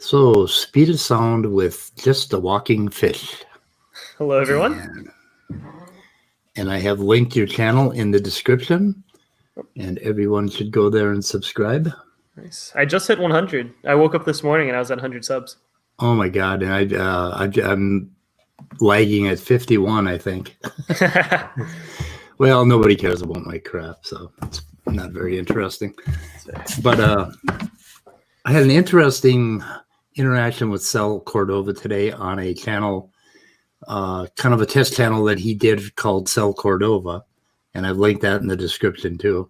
So, speed of sound with just a walking fish. Hello, everyone. And I have linked your channel in the description, and everyone should go there and subscribe. Nice. I just hit 100. I woke up this morning and I was at 100 subs. Oh my God! And I'm lagging at 51, I think. Well, nobody cares about my crap, so it's not very interesting. But I had an interesting interaction with Sal Cordova today on a channel, kind of a test channel that he did called Sal Cordova, and I've linked that in the description too.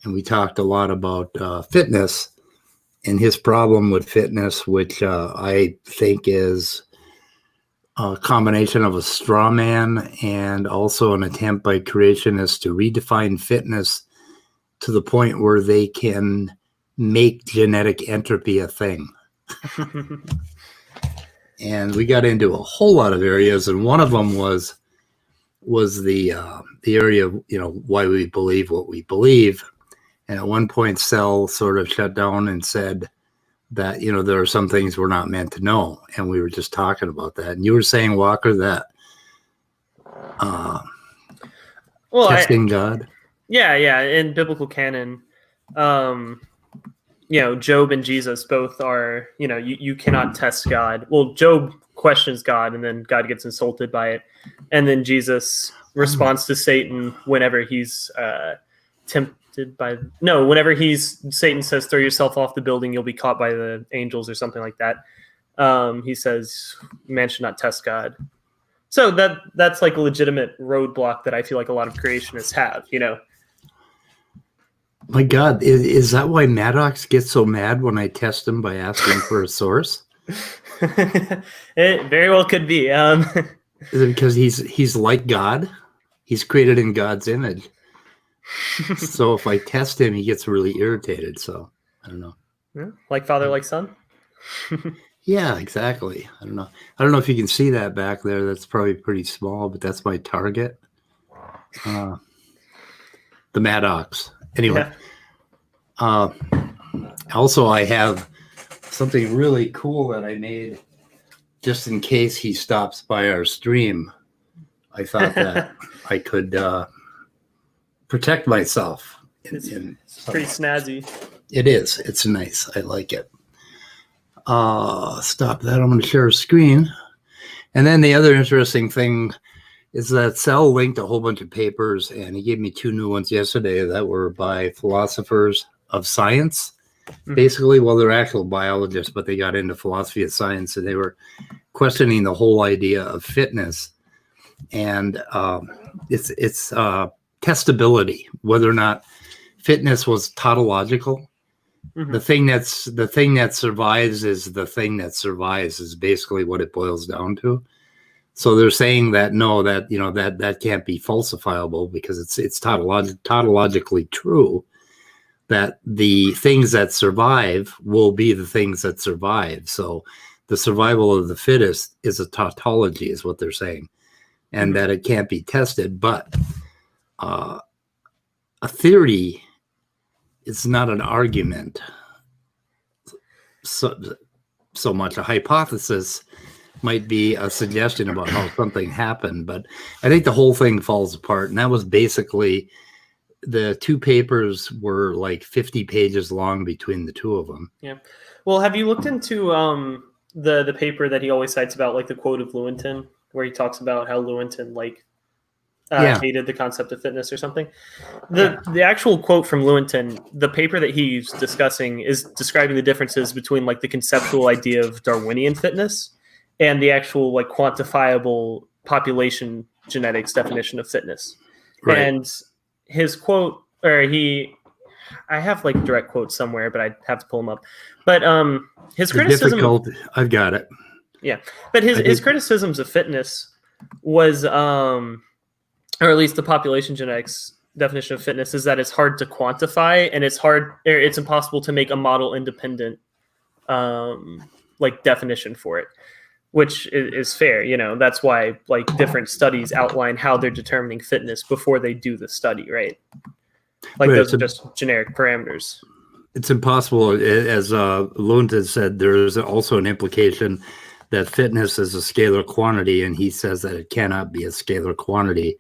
And we talked a lot about fitness and his problem with fitness, which I think is a combination of a straw man and also an attempt by creationists to redefine fitness to the point where they can make genetic entropy a thing. And we got into a whole lot of areas, and one of them was the area of, why we believe what we believe. And at one point, Sal sort of shut down and said that, there are some things we're not meant to know. And we were just talking about that. And you were saying, Walker, that testing God. Yeah. In biblical canon, Job and Jesus both are, you cannot test God. Well, Job questions God and then God gets insulted by it. And then Jesus responds to Satan whenever he's Satan says, throw yourself off the building, you'll be caught by the angels or something like that. He says, man should not test God. So that's like a legitimate roadblock that I feel like a lot of creationists have, My God, is that why Maddox gets so mad when I test him by asking for a source? It very well could be. Is it because he's like God? He's created in God's image. So if I test him, he gets really irritated. So I don't know. Yeah, like father, like son. Yeah, exactly. I don't know if you can see that back there. That's probably pretty small, but that's my target. The Maddox. Anyway. Yeah. Also, I have something really cool that I made just in case he stops by our stream. I thought that I could protect myself. It's pretty snazzy. It is. It's nice. I like it. Stop that. I'm going to share a screen. And then the other interesting thing is that Sal linked a whole bunch of papers, and he gave me 2 new ones yesterday that were by philosophers of science. Mm-hmm. Basically, well, they're actual biologists, but they got into philosophy of science, and they were questioning the whole idea of fitness. And it's testability, whether or not fitness was tautological. Mm-hmm. The thing that survives is the thing that survives is basically what it boils down to. So they're saying that no, that can't be falsifiable because it's tautologically true that the things that survive will be the things that survive. So the survival of the fittest is a tautology, is what they're saying, and that it can't be tested. But a theory is not an argument so much. A hypothesis might be a suggestion about how something happened, but I think the whole thing falls apart. And that was basically, the 2 papers were like 50 pages long between the 2 of them. Yeah. Well, have you looked into the paper that he always cites about, like the quote of Lewontin, where he talks about how Lewontin hated the concept of fitness or something? The actual quote from Lewontin, the paper that he's discussing, is describing the differences between like the conceptual idea of Darwinian fitness and the actual like quantifiable population genetics definition of fitness. Right. And his quote, I have like direct quotes somewhere, but I'd have to pull them up. But his criticism, I've got it. Yeah, but his criticisms of fitness was, or at least the population genetics definition of fitness, is that it's hard to quantify and it's impossible to make a model independent like definition for it. Which is fair, that's why like different studies outline how they're determining fitness before they do the study, right? Like those are just generic parameters. It's impossible. As Lewontin said, there is also an implication that fitness is a scalar quantity, and he says that it cannot be a scalar quantity.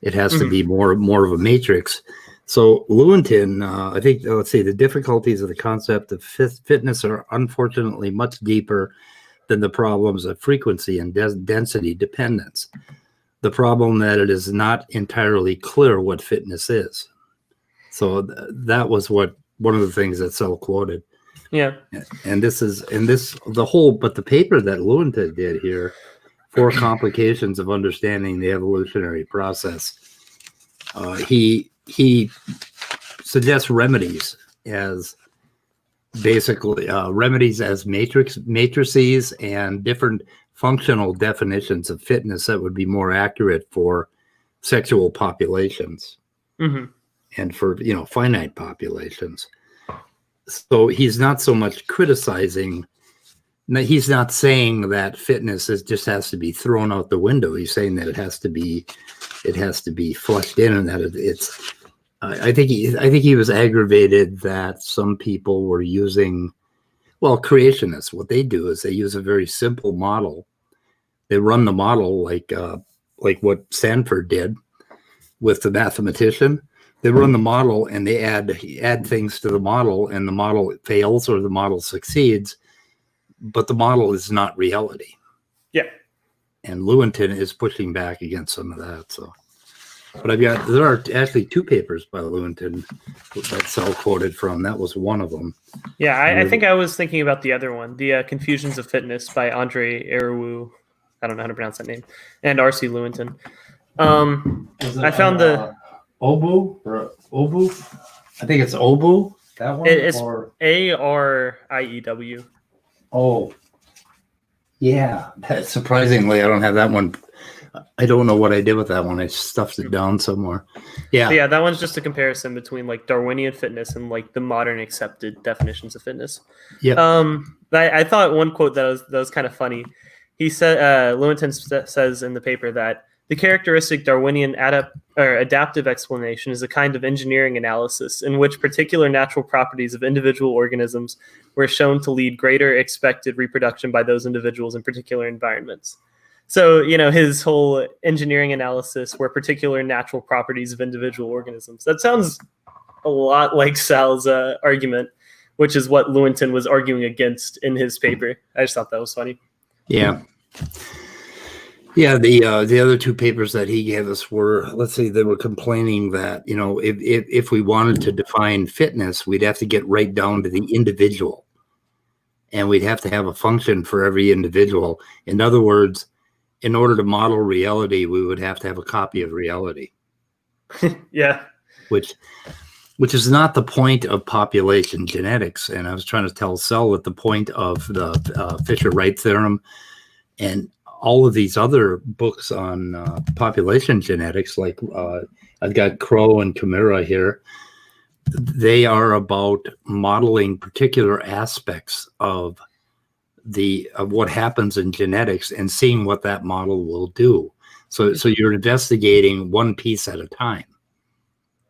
It has to be more of a matrix. So Lewontin, I think, let's see, the difficulties of the concept of fitness are unfortunately much deeper than the problems of frequency and density dependence. The problem that it is not entirely clear what fitness is. So that was one of the things that Sell quoted. Yeah. And the paper that Lewontin did here, 4 Complications of Understanding the Evolutionary Process, he suggests remedies as basically remedies as matrices and different functional definitions of fitness that would be more accurate for sexual populations and for finite populations. So he's not so much criticizing. He's not saying that fitness just has to be thrown out the window. He's saying that it has to be flushed in, and that it's. I think he was aggravated that some people were using, creationists. What they do is they use a very simple model. They run the model like what Sanford did with the mathematician. They run the model and they add things to the model, and the model fails or the model succeeds, but the model is not reality. Yeah. And Lewontin is pushing back against some of that. So, but there are actually 2 papers by Lewontin that Sell quoted from. That was one of them. Yeah, I think I was thinking about the other one, the Confusions of Fitness by Andre Erwu. I don't know how to pronounce that name, and R.C. Lewontin. I found the Obu or Obu. I think it's Obu. That one. It's Ariew. Oh, yeah. Surprisingly, I don't have that one. I don't know what I did with that one. I stuffed it down somewhere. Yeah. But yeah, that one's just a comparison between like Darwinian fitness and like the modern accepted definitions of fitness. Yeah. I thought one quote that was kind of funny. He said, Lewontin says in the paper that the characteristic Darwinian adaptive explanation is a kind of engineering analysis in which particular natural properties of individual organisms were shown to lead greater expected reproduction by those individuals in particular environments. So, his whole engineering analysis were particular natural properties of individual organisms. That sounds a lot like Sal's argument, which is what Lewontin was arguing against in his paper. I just thought that was funny. Yeah. Yeah, the other 2 papers that he gave us were, let's say, they were complaining that, if we wanted to define fitness, we'd have to get right down to the individual. And we'd have to have a function for every individual. In other words, in order to model reality, we would have to have a copy of reality. Yeah. Which is not the point of population genetics. And I was trying to tell Sell that the point of the Fisher-Wright theorem and all of these other books on population genetics, like I've got Crow and Chimera here, they are about modeling particular aspects of what happens in genetics and seeing what that model will do. So you're investigating one piece at a time,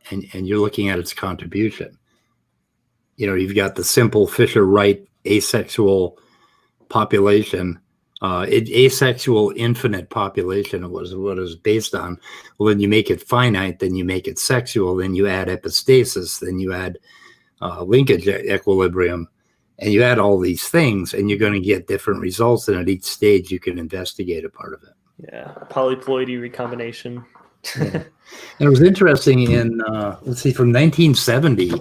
and you're looking at its contribution. You've got the simple Fisher-Wright asexual population. Asexual infinite population was what it was based on. Well, then you make it finite, then you make it sexual, then you add epistasis, then you add linkage equilibrium, and you add all these things, and you're going to get different results. And at each stage, you can investigate a part of it. Yeah, polyploidy recombination. Yeah. And it was interesting in from 1970,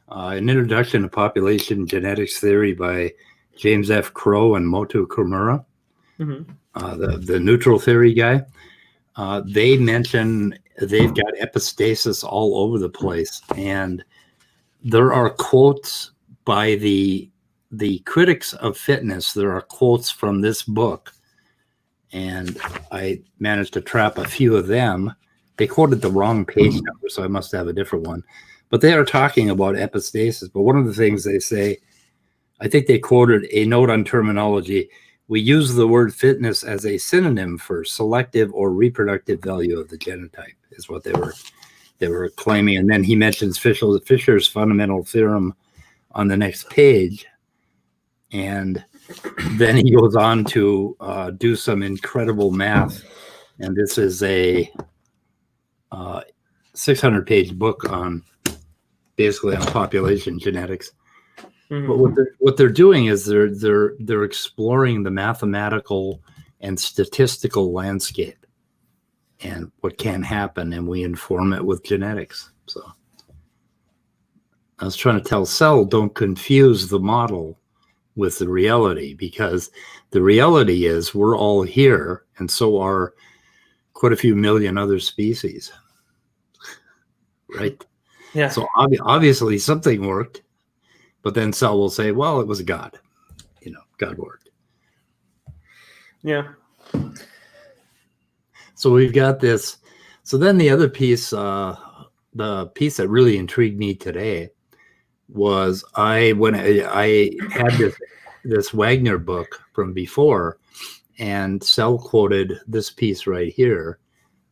an introduction to population genetics theory by James F. Crow and Moto Kimura. The neutral theory guy, they mention they've got epistasis all over the place, and there are quotes by the critics of fitness. There are quotes from this book, and I managed to trap a few of them. They quoted the wrong page number, so I must have a different one, but they are talking about epistasis. But one of the things they say, I think they quoted a note on terminology. We use the word fitness as a synonym for selective or reproductive value of the genotype, is what they were claiming. And then he mentions Fisher's fundamental theorem on the next page. And then he goes on to do some incredible math. And this is a 600-page book on basically on population genetics. But what they're doing is they're exploring the mathematical and statistical landscape and what can happen, and we inform it with genetics. So I was trying to tell Cell, don't confuse the model with the reality, because the reality is we're all here, and so are quite a few million other species, right? Yeah. So obviously something worked, but then Cell will say, well, it was God. God worked. Yeah. So we've got this. So then the other piece, the piece that really intrigued me today was when I had this Wagner book from before, and Cell quoted this piece right here.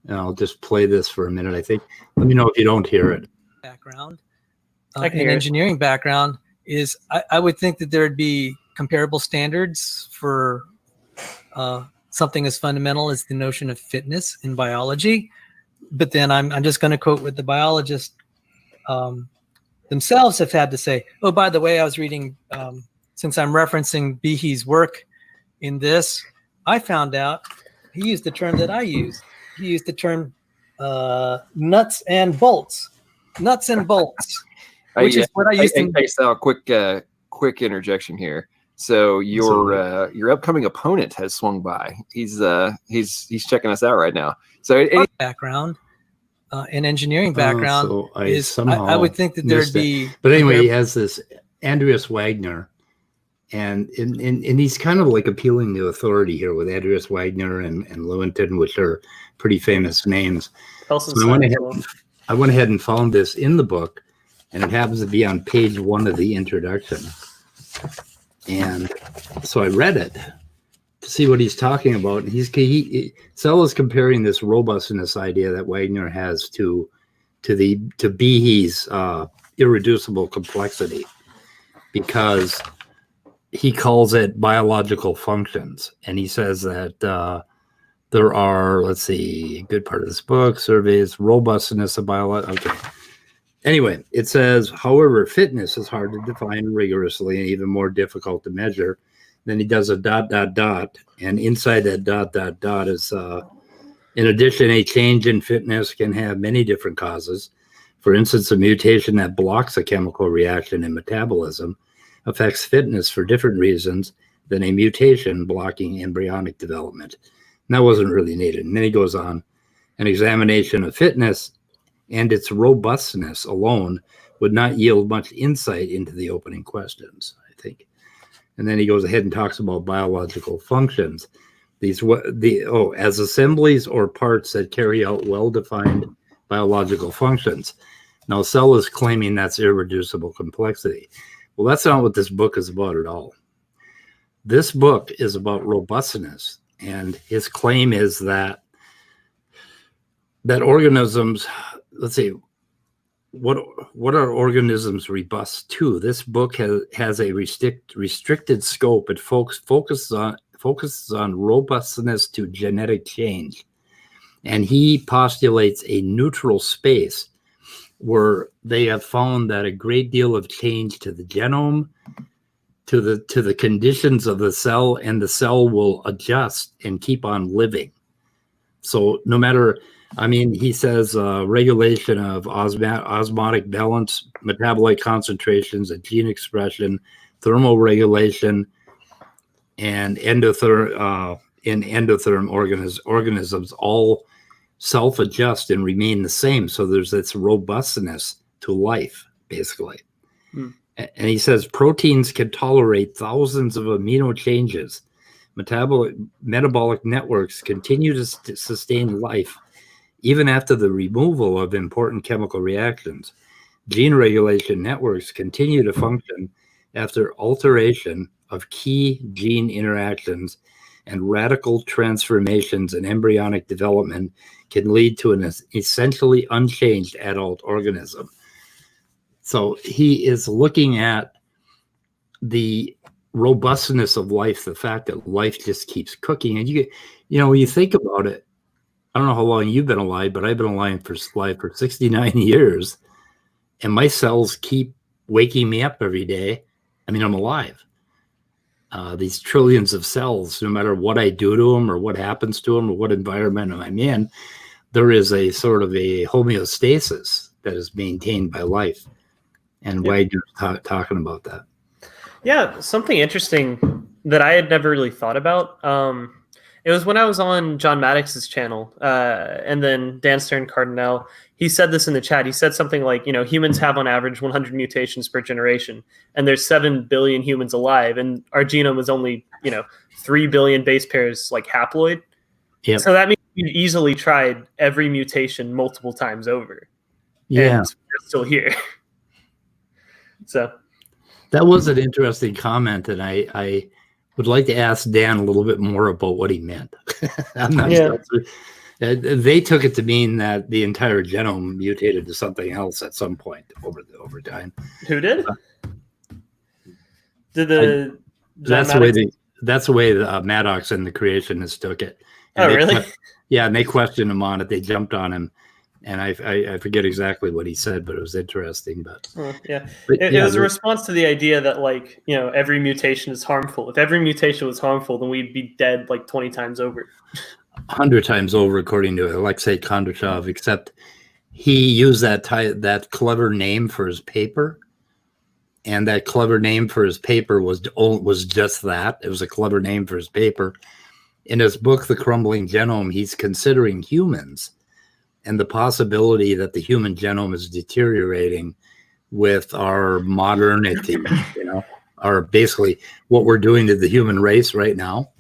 And I'll just play this for a minute, I think. Let me know if you don't hear it. Background, I can an hear it. engineering background is I would think that there'd be comparable standards for something as fundamental as the notion of fitness in biology. But then I'm just going to quote what the biologists themselves have had to say. Oh, by the way, I was reading, since I'm referencing Behe's work in this, I found out he used the term that I use. He used the term nuts and bolts. Nuts and bolts, which is what I used to. Hey, Sal, quick interjection here. So your upcoming opponent has swung by. He's checking us out right now. So Background, an engineering background so is I would think that there'd be. But anyway, he has this Andreas Wagner, and he's kind of like appealing to authority here with Andreas Wagner and Lewontin, which are pretty famous names. So I went ahead and found this in the book, and it happens to be on page 1 of the introduction. And so I read it to see what he's talking about. And Cell is comparing this robustness idea that Wagner has to Behe's irreducible complexity, because he calls it biological functions, and he says that there are, let's see, a good part of this book surveys robustness of biology. Okay. Anyway, it says, however, fitness is hard to define rigorously and even more difficult to measure. Then he does a ... And inside that ... is, in addition, a change in fitness can have many different causes. For instance, a mutation that blocks a chemical reaction in metabolism affects fitness for different reasons than a mutation blocking embryonic development. And that wasn't really needed. And then he goes on, an examination of fitness and its robustness alone would not yield much insight into the opening questions, I think. And then he goes ahead and talks about biological functions. As assemblies or parts that carry out well-defined biological functions. Now, Cell is claiming that's irreducible complexity. Well, that's not what this book is about at all. This book is about robustness, and his claim is that organisms, let's see, what are organisms robust to? This book has a restricted scope. It focuses on robustness to genetic change, and he postulates a neutral space where they have found that a great deal of change to the genome, to the conditions of the cell, and the cell will adjust and keep on living. So no matter, he says regulation of osmotic balance, metabolite concentrations, and gene expression, thermal regulation, and endotherm organisms all self-adjust and remain the same. So there's this robustness to life, basically. And he says proteins can tolerate thousands of amino changes. Metabolic networks continue to sustain life even after the removal of important chemical reactions. Gene regulation networks continue to function after alteration of key gene interactions, and radical transformations in embryonic development can lead to an essentially unchanged adult organism. So he is looking at the robustness of life, the fact that life just keeps cooking. And when you think about it, I don't know how long you've been alive, but I've been alive for 69 years, and my cells keep waking me up every day. I mean, I'm alive. These trillions of cells, no matter what I do to them or what happens to them or what environment I'm in, there is a sort of a homeostasis that is maintained by life. And Wagner's talking about that. Yeah, something interesting that I had never really thought about. It was when I was on John Maddox's channel, and then Dan Stern Cardinal. He said this in the chat. He said something like, humans have on average 100 mutations per generation, and there's 7 billion humans alive, and our genome is only 3 billion base pairs like haploid. Yep. So that means you've easily tried every mutation multiple times over. Yeah, and we're still here. So that was an interesting comment, and I would like to ask Dan a little bit more about what he meant. I'm not sure. They took it to mean that the entire genome mutated to something else at some point over time. Who did? That's the way Maddox and the creationists took it. And really? And they questioned him on it. They jumped on him, and I forget exactly what he said, but it was interesting. But it was a response to the idea that every mutation is harmful. If every mutation was harmful, then we'd be dead 20 times over. 100 times over, according to Alexei Kondrashov. Except he used that clever name for his paper, and that clever name for his paper was just that. It was a clever name for his paper. In his book, The Crumbling Genome, he's considering humans and the possibility that the human genome is deteriorating with our modernity, our basically what we're doing to the human race right now.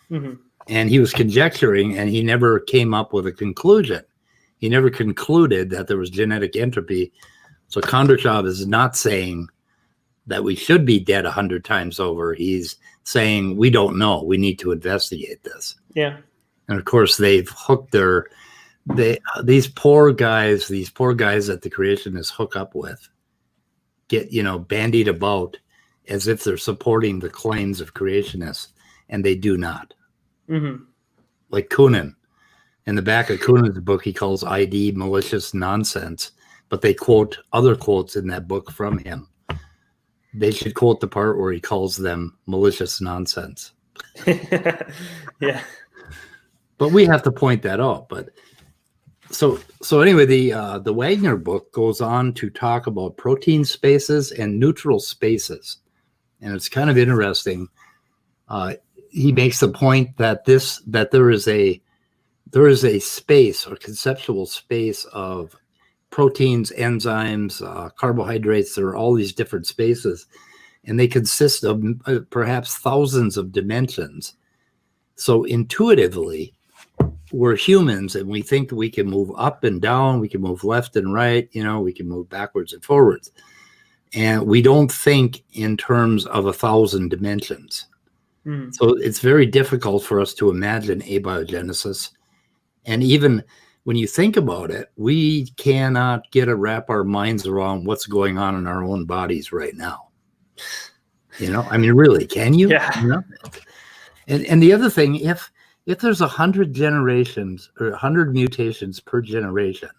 Mm-hmm. And he was conjecturing, and he never came up with a conclusion. He never concluded that there was genetic entropy. So Kondrashov is not saying that we should be dead 100 times over. He's saying we don't know. We need to investigate this. Yeah. And of course, they've hooked these poor guys that the creationists hook up with, get bandied about as if they're supporting the claims of creationists, and they do not. Mm-hmm. Like Kunin. In the back of Kunin's book, he calls ID malicious nonsense, but they quote other quotes in that book from him. They should quote the part where he calls them malicious nonsense. Yeah. But we have to point that out. But so anyway, the Wagner book goes on to talk about protein spaces and neutral spaces, and it's kind of interesting. He makes the point that there is a space or conceptual space of proteins, enzymes, carbohydrates. There are all these different spaces, and they consist of perhaps thousands of dimensions. So intuitively, we're humans, and we think we can move up and down, we can move left and right, we can move backwards and forwards. And we don't think in terms of 1,000 dimensions. So it's very difficult for us to imagine abiogenesis. And even when you think about it, we cannot wrap our minds around what's going on in our own bodies right now. I mean, really, can you? Yeah. And the other thing, if there's 100 generations or 100 mutations per generation,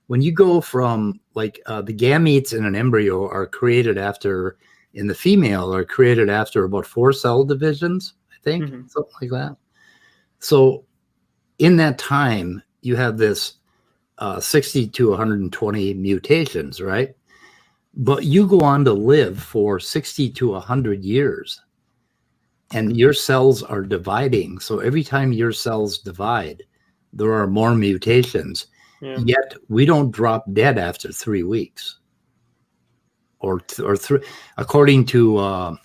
when you go from the gametes in an embryo are created after, in the female, are created after about 4 cell divisions, I think, something like that. So in that time, you have this 60 to 120 mutations, right? But you go on to live for 60 to 100 years, and your cells are dividing. So every time your cells divide, there are more mutations. Yeah. Yet we don't drop dead after 3 weeks. Or three, according to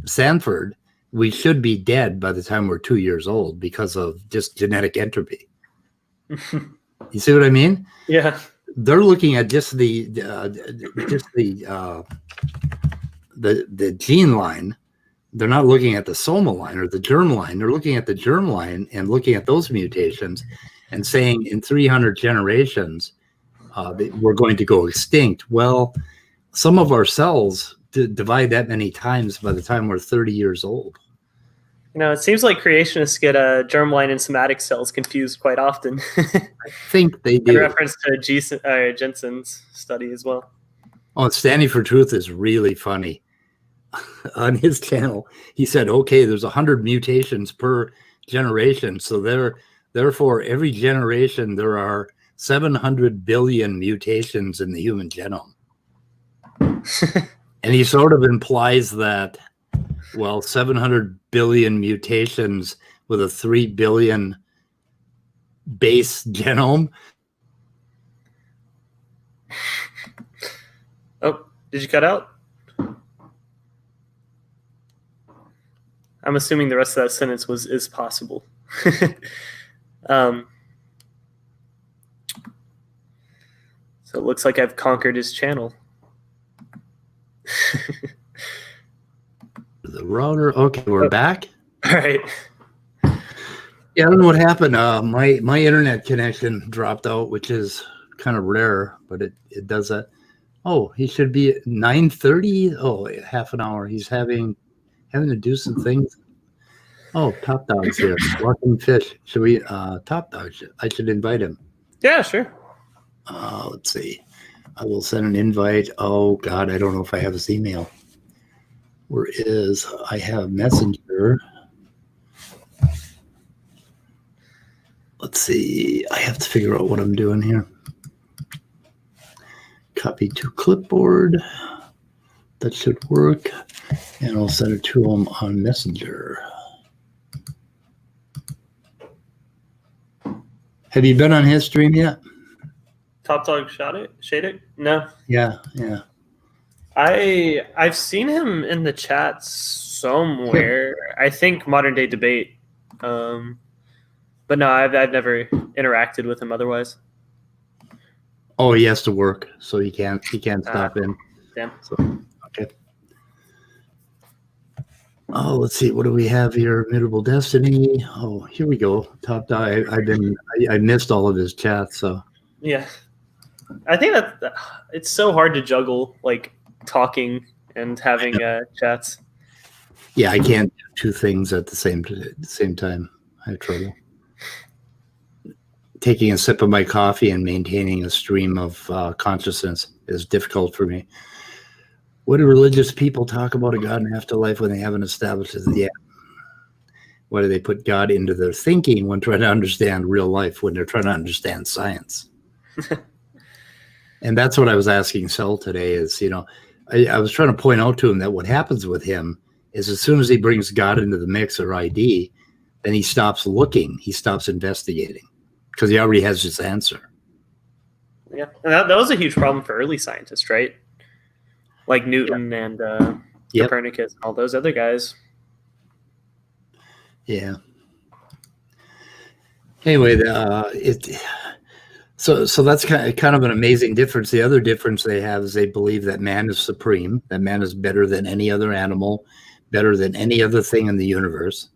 Sanford, we should be dead by the time we're 2 years old because of just genetic entropy. You see what I mean? Yeah. They're looking at just the gene line. They're not looking at the soma line or the germ line. They're looking at the germ line and looking at those mutations and saying in 300 generations, we're going to go extinct. Well, some of our cells divide that many times by the time we're 30 years old. It seems like creationists get germline and somatic cells confused quite often. I think they In do. reference to Jensen's study as well. Oh, Standing for Truth is really funny. On his channel, he said, okay, there's 100 mutations per generation. So therefore, every generation, there are 700 billion mutations in the human genome. And he sort of implies that, well, 700 billion mutations with a 3 billion base genome. Oh, did you cut out? I'm assuming the rest of that sentence is possible. So it looks like I've conquered his channel. The router. Okay, we're back. All right. Yeah, I don't know what happened. My internet connection dropped out, which is kind of rare, but it does that. Oh, he should be at 9:30. Oh, half an hour. He's having to do some things. Oh, Top Dog's here. Walking Fish. Should we? Top Dog. I should invite him. Yeah, sure. Let's see. I will send an invite. Oh God, I don't know if I have his email. Where is? I have Messenger. Let's see. I have to figure out what I'm doing here. Copy to clipboard. That should work. And I'll send it to him on Messenger. Have you been on his stream yet? Top Dog Shade it? No. Yeah. I've seen him in the chat somewhere. I think Modern Day Debate. But no, I've never interacted with him otherwise. Oh, he has to work, so he can't stop in. Damn. So, okay. Oh, let's see. What do we have here? Immutable Destiny. Oh, here we go. Top Dog. I missed all of his chats. So yeah, I think that it's so hard to juggle like talking and having chats. yeah, I can't do two things at the same time. I have trouble. Taking a sip of my coffee and maintaining a stream of consciousness is difficult for me. What do religious people talk about a God and afterlife when they haven't established it yet? Why do they put God into their thinking when trying to understand real life, when they're trying to understand science? And that's what I was asking Sel today is, I was trying to point out to him that what happens with him is as soon as he brings God into the mix or ID, then he stops looking, he stops investigating because he already has his answer. Yeah, and that was a huge problem for early scientists, right? Like Newton and Copernicus and all those other guys. Yeah. Anyway, so that's kind of an amazing difference. The other difference they have is they believe that man is supreme, that man is better than any other animal, better than any other thing in the universe,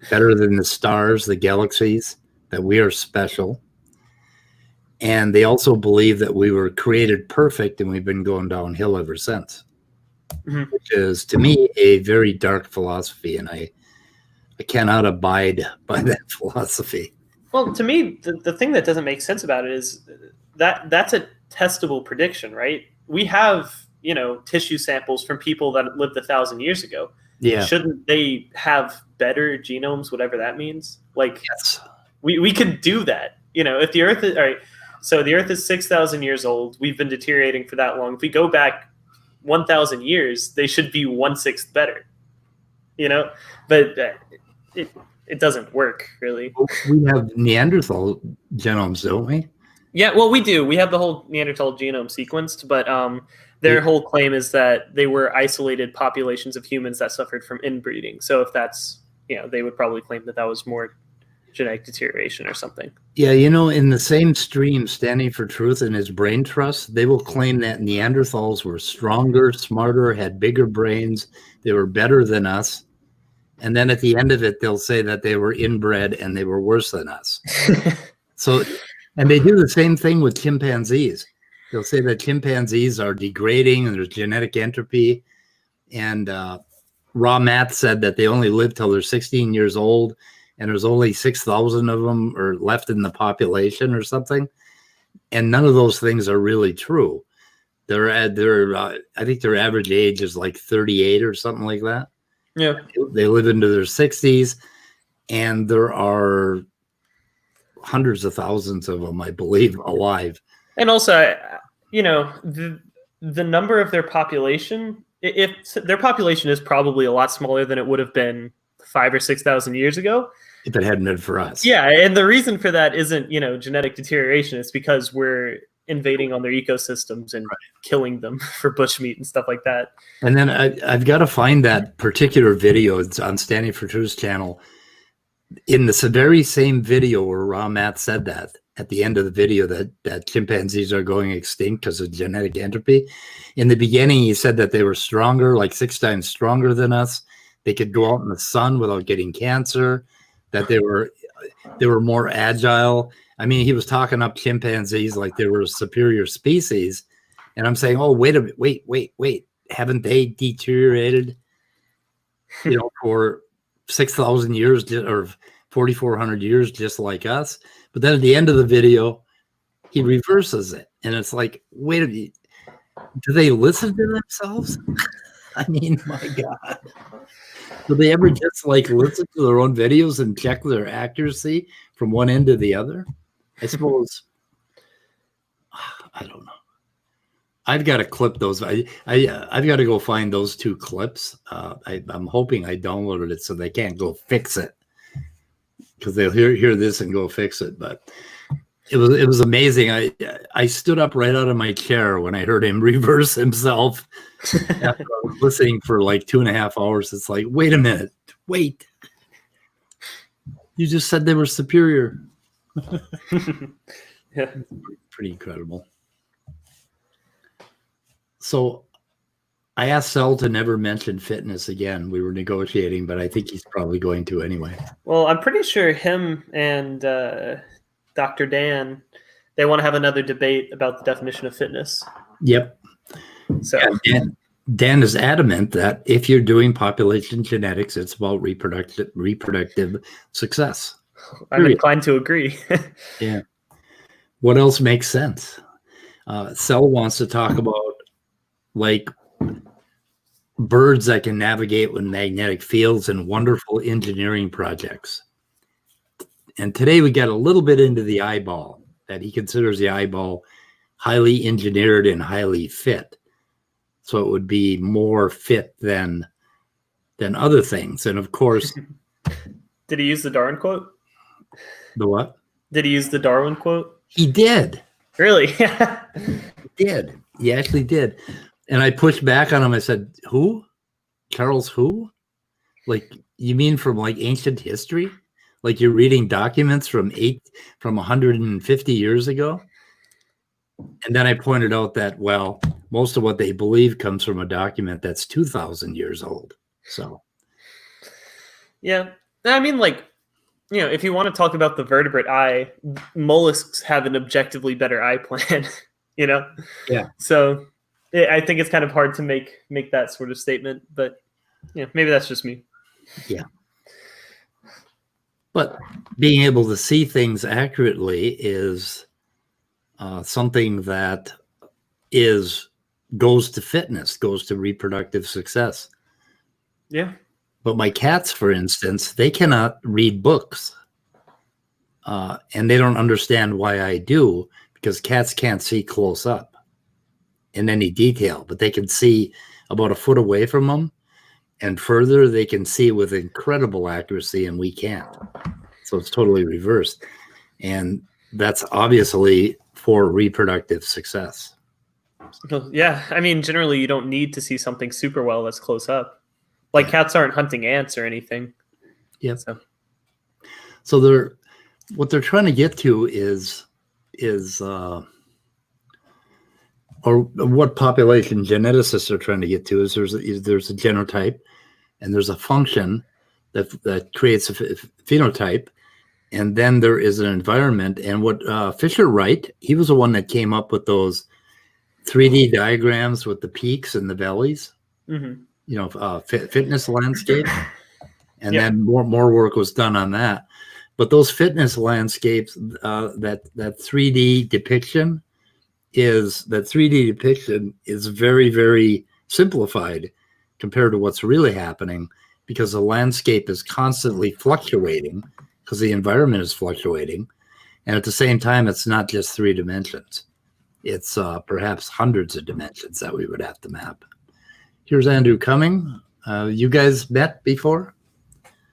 better than the stars, the galaxies, that we are special. And they also believe that we were created perfect and we've been going downhill ever since, which is, to me, a very dark philosophy. And I cannot abide by that philosophy. Well, to me, the thing that doesn't make sense about it is that's a testable prediction, right? We have, tissue samples from people that lived 1,000 years ago. Yeah. Shouldn't they have better genomes, whatever that means? Like, Yes. we could do that. If the Earth is, all right, so the Earth is 6,000 years old. We've been deteriorating for that long. If we go back 1,000 years, they should be 1/6 better, but it doesn't work really. We have Neanderthal genomes, don't we? Yeah, well, we do. We have the whole Neanderthal genome sequenced, but their whole claim is that they were isolated populations of humans that suffered from inbreeding. So if that's, they would probably claim that was more genetic deterioration or something. Yeah, in the same stream, Standing for Truth and his Brain Trust, they will claim that Neanderthals were stronger, smarter, had bigger brains, they were better than us. And then at the end of it, they'll say that they were inbred and they were worse than us. So, and they do the same thing with chimpanzees. They'll say that chimpanzees are degrading and there's genetic entropy. And Raw Matt said that they only live till they're 16 years old, and there's only 6,000 of them are left in the population or something. And none of those things are really true. I think their average age is like 38 or something like that. Yeah. They live into their 60s, and there are hundreds of thousands of them, I believe, alive. And also, the number of their population, if their population is probably a lot smaller than it would have been 5,000 or 6,000 years ago. If it hadn't been for us. Yeah, and the reason for that isn't, genetic deterioration. It's because we're invading on their ecosystems and killing them for bushmeat and stuff like that. And then I've got to find that particular video. It's on Standing for Truth's channel. In the very same video where Raw Matt said that, at the end of the video, that chimpanzees are going extinct because of genetic entropy. In the beginning, he said that they were stronger, like 6 times stronger than us. They could go out in the sun without getting cancer, that they were more agile. I mean, he was talking up chimpanzees like they were a superior species. And I'm saying, oh, wait a minute, wait. Haven't they deteriorated, for 6,000 years or 4,400 years just like us? But then at the end of the video, he reverses it. And it's like, wait a minute, do they listen to themselves? I mean, my God. Do they ever just listen to their own videos and check their accuracy from one end to the other? I suppose. I don't know. I've got to clip those. I've got to go find those 2 clips. I'm hoping I downloaded it so they can't go fix it, because they'll hear this and go fix it. But it was amazing. I stood up right out of my chair when I heard him reverse himself after I was listening for like 2.5 hours. It's like, wait a minute, wait. You just said they were superior. Yeah. Pretty incredible. So I asked Sel to never mention fitness again. We were negotiating, but I think he's probably going to anyway. Well, I'm pretty sure him and Dr. Dan, they want to have another debate about the definition of fitness. Yep. So yeah, Dan is adamant that if you're doing population genetics, it's about reproductive success. I'm inclined to agree. Yeah. What else makes sense? Sel wants to talk about birds that can navigate with magnetic fields and wonderful engineering projects. And today we got a little bit into the eyeball, that he considers the eyeball highly engineered and highly fit. So it would be more fit than other things. And of course, did he use the Darwin quote? The what? Did he use the Darwin quote? He did. Really? He did. He actually did. And I pushed back on him. I said, who? Charles who? You mean from ancient history? Like you're reading documents from 150 years ago? And then I pointed out that, well, most of what they believe comes from a document that's 2,000 years old. So. Yeah. I mean, if you want to talk about the vertebrate eye, mollusks have an objectively better eye plan, Yeah. So I think it's kind of hard to make that sort of statement, but maybe that's just me. Yeah. But being able to see things accurately is something that goes to fitness, goes to reproductive success. Yeah. But my cats, for instance, they cannot read books. And they don't understand why I do, because cats can't see close up in any detail, but they can see about a foot away from them, and further they can see with incredible accuracy, and we can't. So it's totally reversed. And that's obviously for reproductive success. Yeah. I mean, generally you don't need to see something super well that's close up. Cats aren't hunting ants or anything. Yeah. So what they're trying to get to is or what population geneticists are trying to get to is there's a genotype and there's a function that creates a phenotype, and then there is an environment. And what Fisher Wright, he was the one that came up with those 3D diagrams with the peaks and the valleys. Mm-hmm. You know, fitness landscape, and Yeah. then more work was done on that. But those fitness landscapes, that 3D depiction is very, very simplified compared to what's really happening, because the landscape is constantly fluctuating because the environment is fluctuating, and at the same time, it's not just 3 dimensions. It's perhaps hundreds of dimensions that we would have to map. Here's Andrew Cumming. You guys met before?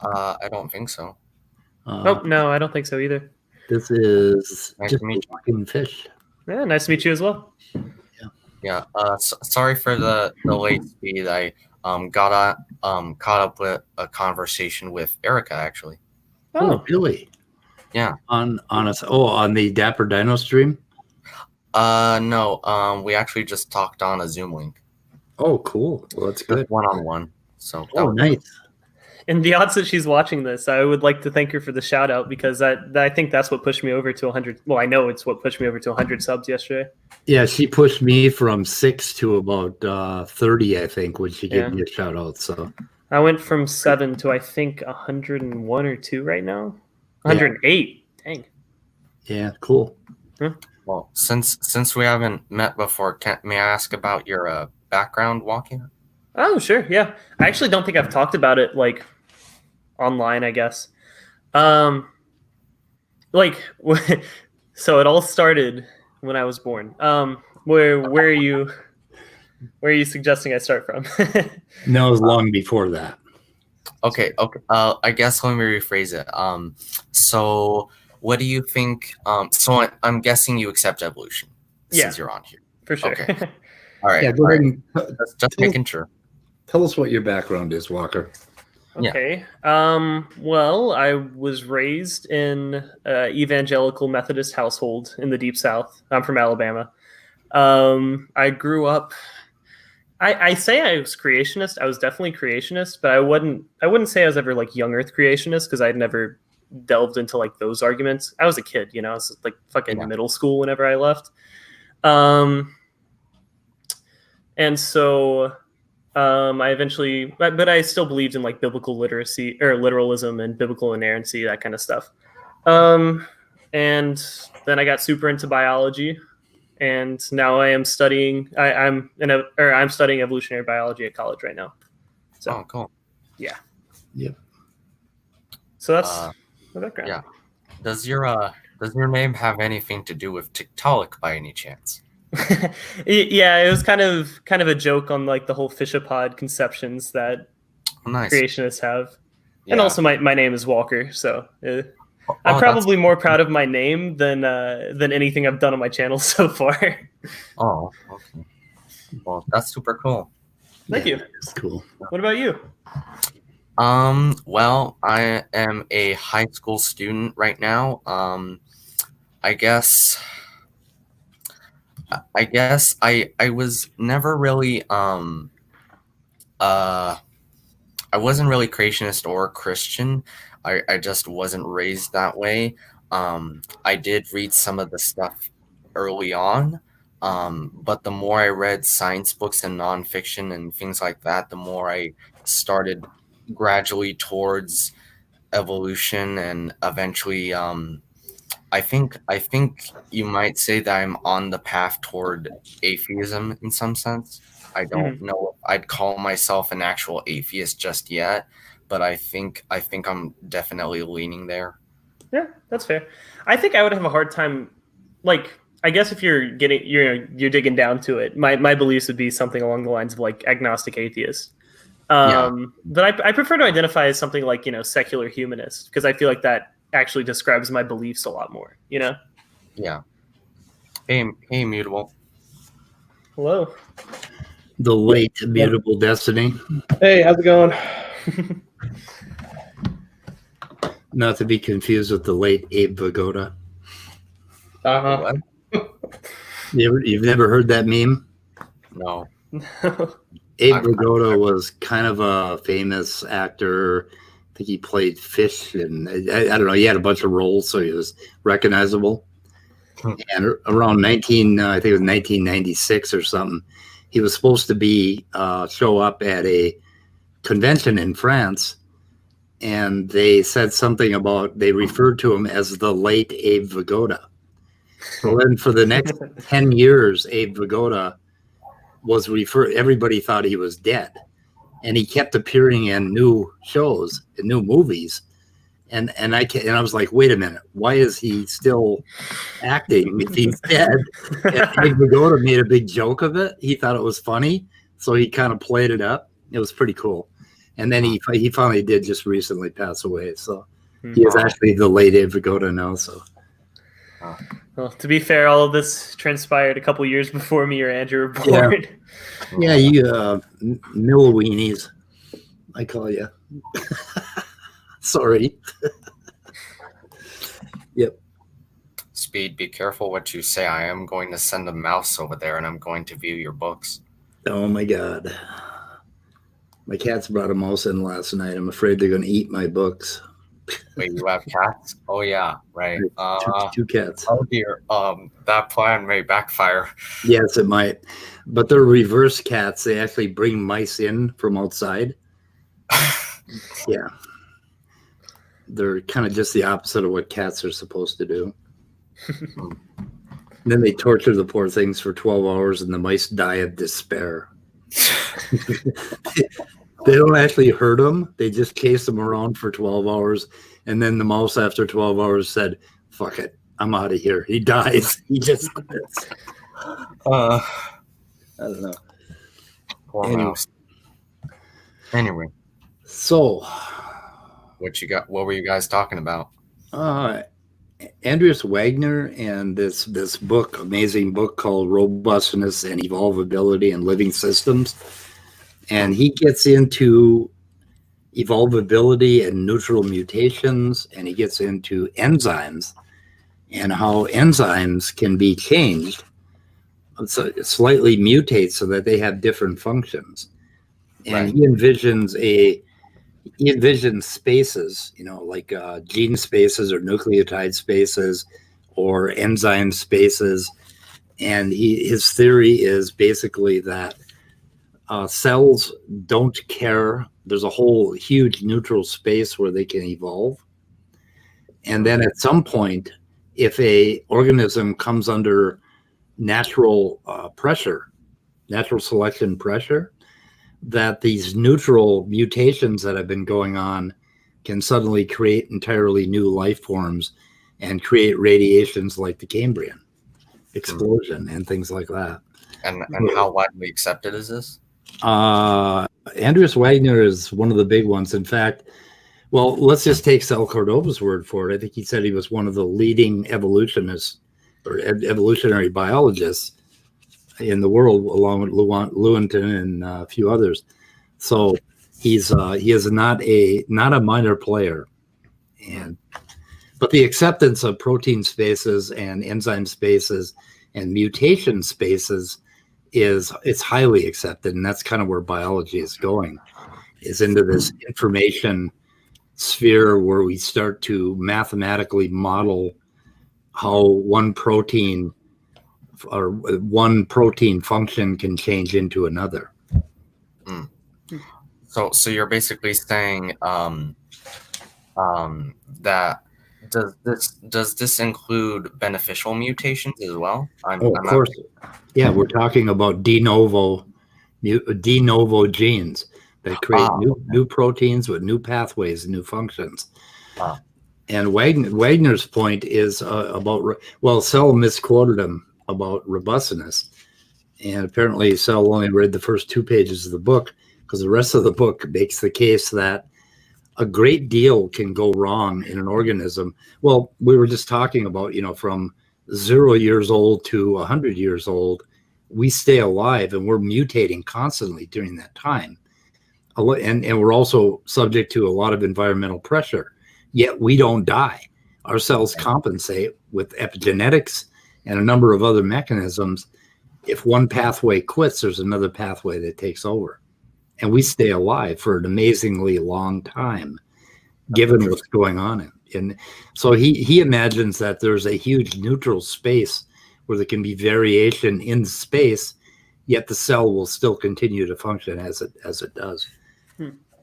I don't think so. Oh, no, I don't think so either. This is Nice just to meet a fucking fish. Yeah, nice to meet you as well. Yeah. Sorry for the late speed. I caught up with a conversation with Erica actually. Oh, really? Yeah. On the Dapper Dino stream? No. We actually just talked on a Zoom link. Oh, cool. Well, that's good. Just one-on-one. So that Oh, was nice. In the odds that she's watching this, I would like to thank her for the shout out, because I think that's what pushed me over to 100. Well, I know it's what pushed me over to 100 subs yesterday. Yeah, she pushed me from 6 to about 30, I think, when she gave Yeah. me a shout out. So I went from 7 to I think 101 or 2 right now. 108. Dang. yeah, cool. well. Since we haven't met before, may I ask about your background walking? Oh, sure. Yeah. I actually don't think I've talked about it like online, I guess. Like so it all started when I was born. Where are you suggesting I start from? No, it was long before that. Okay. I guess let me rephrase it. So what do you think? So I'm guessing you accept evolution since you're on here. For sure. Okay. All right. Yeah, go ahead and Just making sure. tell us what your background is, Walker. Okay. Well, I was raised in an evangelical Methodist household in the Deep South. I'm from Alabama. I grew up. I say I was creationist. I was definitely creationist, but I wouldn't say I was ever like young Earth creationist, because I'd never delved into like those arguments. I was a kid, I was like fucking middle school whenever I left. And so I eventually, but I still believed in like biblical literacy or literalism and biblical inerrancy, that kind of stuff. And then I got super into biology, and now I am studying. I'm studying evolutionary biology at college right now. So Oh, cool. yeah. Yep. So that's my background. Yeah. Does your name have anything to do with Tiktaalik by any chance? Yeah, it was kind of a joke on like the whole fishapod conceptions that Nice. creationists have. Yeah. And also my name is Walker, so I'm Oh, probably more proud of my name than anything I've done on my channel so far. Oh, okay. Well, that's super cool. Thank you. It's cool. What about you? Well, I am a high school student right now. I guess I was never really I wasn't really creationist or Christian. I just wasn't raised that way. I did read some of the stuff early on, but the more I read science books and nonfiction and things like that, the more I started gradually towards evolution, and eventually I think you might say that I'm on the path toward atheism in some sense. I don't know if I'd call myself an actual atheist just yet, but I think I'm definitely leaning there. Yeah, that's fair. I think I would have a hard time, like, I guess if you're digging down to it, my beliefs would be something along the lines of like agnostic atheist. But I prefer to identify as something like, secular humanist, because I feel like that actually describes my beliefs a lot more, Yeah. Hey, Mutable. Hello. The late Mutable Destiny. Hey, how's it going? Not to be confused with the late Abe Vigoda. Uh-huh. What? You've never heard that meme? No. Abe Vigoda was kind of a famous actor. I think he played Fish, and I don't know. He had a bunch of roles, so he was recognizable. And around I think it was 1996 or something, he was supposed to be show up at a convention in France, and they said something about, they referred to him as the late Abe Vigoda. So then for the next 10 years, Abe Vigoda was referred, everybody thought he was dead. And he kept appearing in new shows, in new movies. And I was like, wait a minute, why is he still acting if he's dead? And Abe Vigoda made a big joke of it. He thought it was funny, so he kind of played it up. It was pretty cool. And then he finally did just recently pass away. So he is actually the late Abe Vigoda now. So, well, to be fair, all of this transpired a couple years before me or Andrew were born. Yeah, you mill weenies, I call you. Sorry. Yep. Speed, be careful what you say. I am going to send a mouse over there, and I'm going to view your books. Oh my God. My cats brought a mouse in last night. I'm afraid they're going to eat my books. Wait, you have cats? Oh yeah, right. Two cats. Oh dear. That plan may backfire. Yes, it might. But they're reverse cats. They actually bring mice in from outside. Yeah. They're kind of just the opposite of what cats are supposed to do. Then they torture the poor things for 12 hours and the mice die of despair. They don't actually hurt them. They just chase them around for 12 hours. And then the mouse, after 12 hours, said, fuck it, I'm out of here. He dies. He just quits. I don't know. Poor Anyway. mouse. Anyway, So, what you got? What were you guys talking about? Andreas Wagner and this book, amazing book called Robustness and Evolvability in Living Systems. And he gets into evolvability and neutral mutations, and he gets into enzymes and how enzymes can be changed, so slightly mutate so that they have different functions. And Right. he envisions spaces, like gene spaces or nucleotide spaces or enzyme spaces. And his theory is basically that cells don't care. There's a whole huge neutral space where they can evolve. And then at some point, if a organism comes under natural pressure, natural selection pressure, that these neutral mutations that have been going on can suddenly create entirely new life forms and create radiations like the Cambrian explosion and things like that. And how widely accepted is this? Andreas Wagner is one of the big ones. In fact, well, let's just take Sal Cordova's word for it. I think he said he was one of the leading evolutionists or evolutionary biologists in the world, along with Lewontin and a few others. So he is not a minor player. But the acceptance of protein spaces and enzyme spaces and mutation spaces it's highly accepted, and that's kind of where biology is going, is into this information sphere where we start to mathematically model how one protein function can change into another. So you're basically saying that does this include beneficial mutations as well? Of course. Yeah, we're talking about de novo genes that create new proteins with new pathways and new functions. And Wagner's point is about, Sell misquoted him about robustness. And apparently Sell only read the first 2 pages of the book, because the rest of the book makes the case that a great deal can go wrong in an organism. Well, we were just talking about, from 0 years old to 100 years old, we stay alive and we're mutating constantly during that time. And we're also subject to a lot of environmental pressure, yet we don't die. Our cells compensate with epigenetics and a number of other mechanisms. If one pathway quits, there's another pathway that takes over. And we stay alive for an amazingly long time, given what's going on And so he imagines that there's a huge neutral space where there can be variation in space, yet the cell will still continue to function as it does.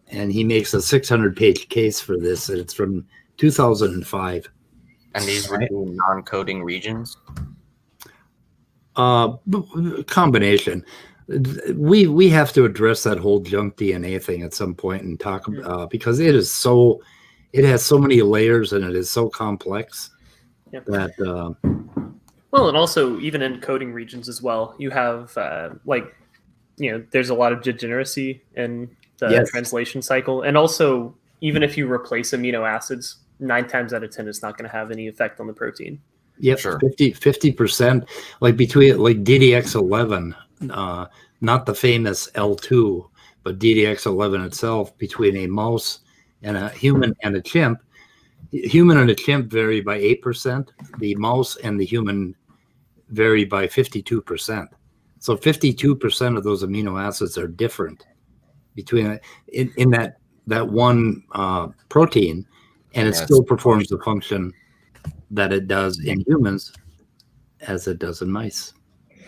And he makes a 600-page case for this, and it's from 2005. And these would be non-coding regions? Combination. We have to address that whole junk DNA thing at some point and talk because it has so many layers and it is so complex that well, and also even in coding regions as well, you have there's a lot of degeneracy in the translation cycle, and also even if you replace amino acids, 9 times out of 10 it's not going to have any effect on the protein. Yep, sure. 50%, like between like DDX11, not the famous L2, but DDX11 itself, between a mouse and a human and a chimp. Human and a chimp vary by 8%. The mouse and the human vary by 52%. So 52% of those amino acids are different between in that one protein, and it still performs the function that it does in humans as it does in mice.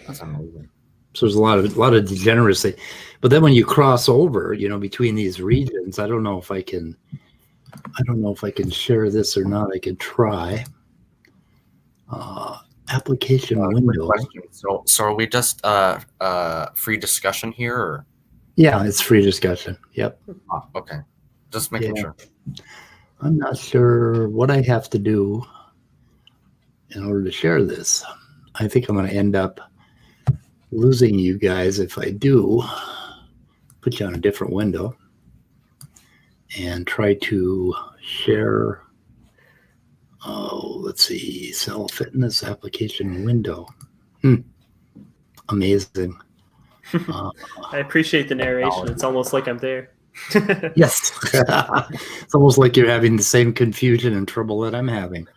That's amazing. So there's a lot of degeneracy, but then when you cross over, between these regions, I don't know if I can share this or not. I could try. Application window. Question. So are we just free discussion here, or? Yeah, it's free discussion. Yep. Oh, okay. Just making sure. I'm not sure what I have to do in order to share this. I think I'm going to end up losing you guys if I do. Put you on a different window and try to share. Oh, let's see. Cell fitness application window. Amazing. I appreciate the narration. It's almost like I'm there. Yes. It's almost like you're having the same confusion and trouble that I'm having.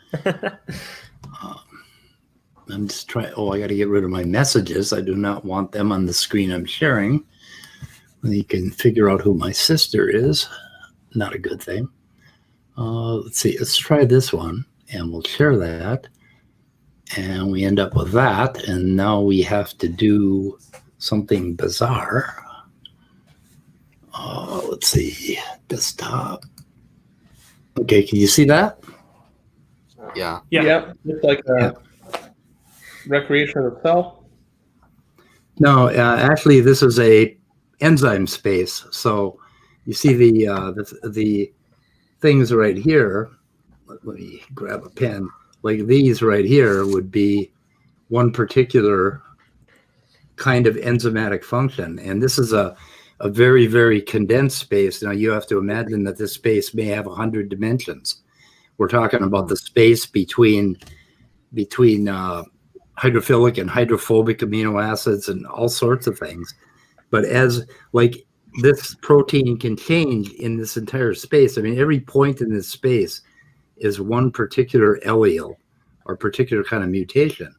I'm just trying. I got to get rid of my messages. I do not want them on the screen I'm sharing. You can figure out who my sister is. Not a good thing. Let's see. Let's try this one, and we'll share that. And we end up with that. And now we have to do something bizarre. Let's see. Desktop. Okay, can you see that? Yeah. Yep. Looks like recreation of the cell. No, actually, this is a enzyme space. So you see the things right here. Let me grab a pen. Like these right here would be one particular kind of enzymatic function, and this is a very, very condensed space. Now you have to imagine that this space may have 100 dimensions. We're talking about the space between hydrophilic and hydrophobic amino acids and all sorts of things. But as like this protein can change in this entire space. I mean, every point in this space is one particular allele or particular kind of mutation.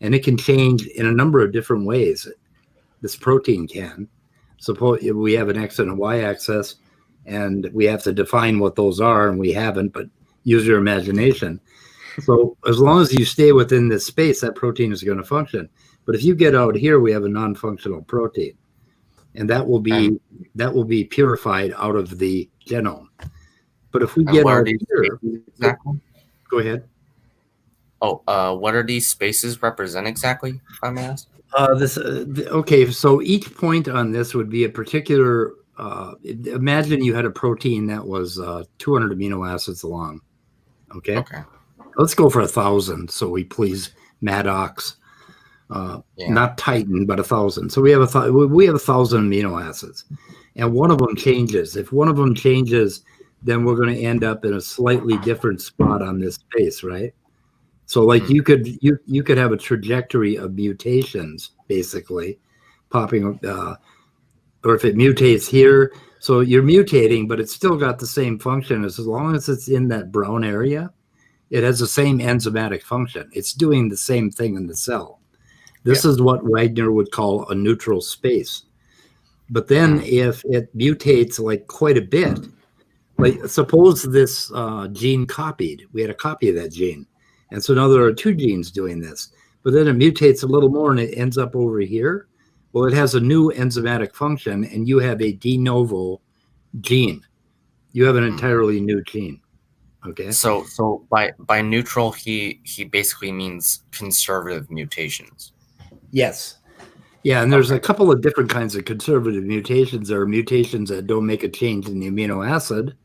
And it can change in a number of different ways. This protein can. Suppose we have an X and a Y axis, and we have to define what those are, and we haven't, but use your imagination. So as long as you stay within this space, that protein is going to function. But if you get out here, we have a non-functional protein, and that will be purified out of the genome. But if we get out here, exactly? Go ahead. What are these spaces represent exactly, if I may ask? Okay, so each point on this would be a particular. Imagine you had a protein that was 200 amino acids long. Okay. Let's go for 1,000, so we please Maddox. Not Titan, but 1,000. So we have 1,000 amino acids, and one of them changes. If one of them changes, then we're going to end up in a slightly different spot on this space, right? So like you could have a trajectory of mutations basically popping up, or if it mutates here, so you're mutating, but it's still got the same function as long as it's in that brown area, it has the same enzymatic function. It's doing the same thing in the cell. This is what Wagner would call a neutral space. But then if it mutates like quite a bit, like suppose this gene copied. We had a copy of that gene. And so now there are two genes doing this. But then it mutates a little more and it ends up over here. Well, it has a new enzymatic function, and you have a de novo gene. You have an entirely new gene. Okay. So by neutral, he basically means conservative mutations. Yes. Yeah, and there's a couple of different kinds of conservative mutations. There are mutations that don't make a change in the amino acid,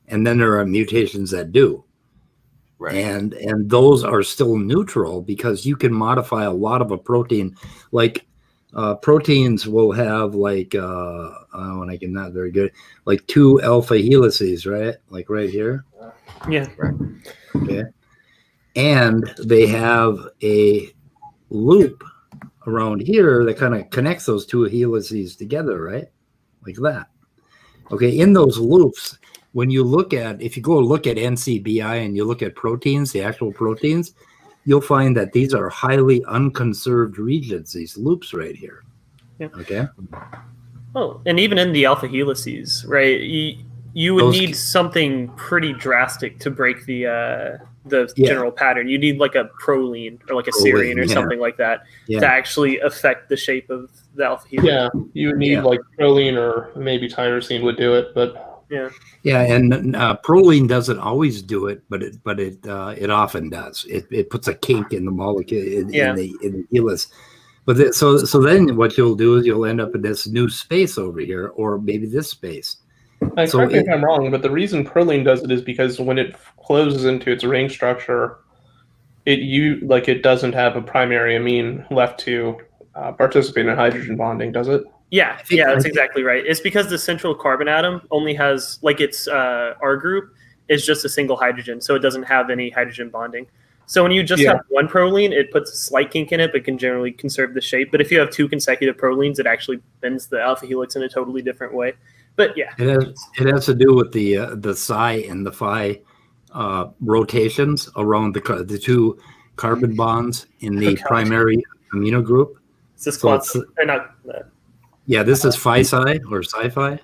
and then there are mutations that do. Right. And those are still neutral because you can modify a lot of a protein. Like proteins will have like when I can not very good, like 2 alpha helices, right? Like right here. Yeah. Right. Okay. And they have a loop around here that kind of connects those 2 helices together, right? Like that. Okay. In those loops, when you look at, if you go look at NCBI and you look at proteins, the actual proteins, you'll find that these are highly unconserved regions, these loops right here. Yeah. Okay. Oh, and even in the alpha helices, right? You would Those need something pretty drastic to break the Yeah. general pattern. You need like a proline or like a serine or yeah. something like that Yeah. to actually affect the shape of the alpha helix. Yeah, you would need Yeah. like proline or maybe tyrosine would do it, but Yeah, and proline doesn't always do it, but it often does. It puts a kink in the molecule in the helix. But so then what you'll do is you'll end up in this new space over here, or maybe this space. correct me if I'm wrong, but the reason proline does it is because when it closes into its ring structure, it doesn't have a primary amine left to participate in hydrogen bonding, does it? Yeah, that's exactly right. It's because the central carbon atom only has, like its R group is just a single hydrogen, so it doesn't have any hydrogen bonding. So when you just have one proline, it puts a slight kink in it, but can generally conserve the shape. But if you have 2 consecutive prolines, it actually bends the alpha helix in a totally different way. But yeah, it has to do with the psi and the phi rotations around the 2 carbon bonds in the primary amino group. It's this quantum, or not. Yeah, this is phi psi or sci-fi.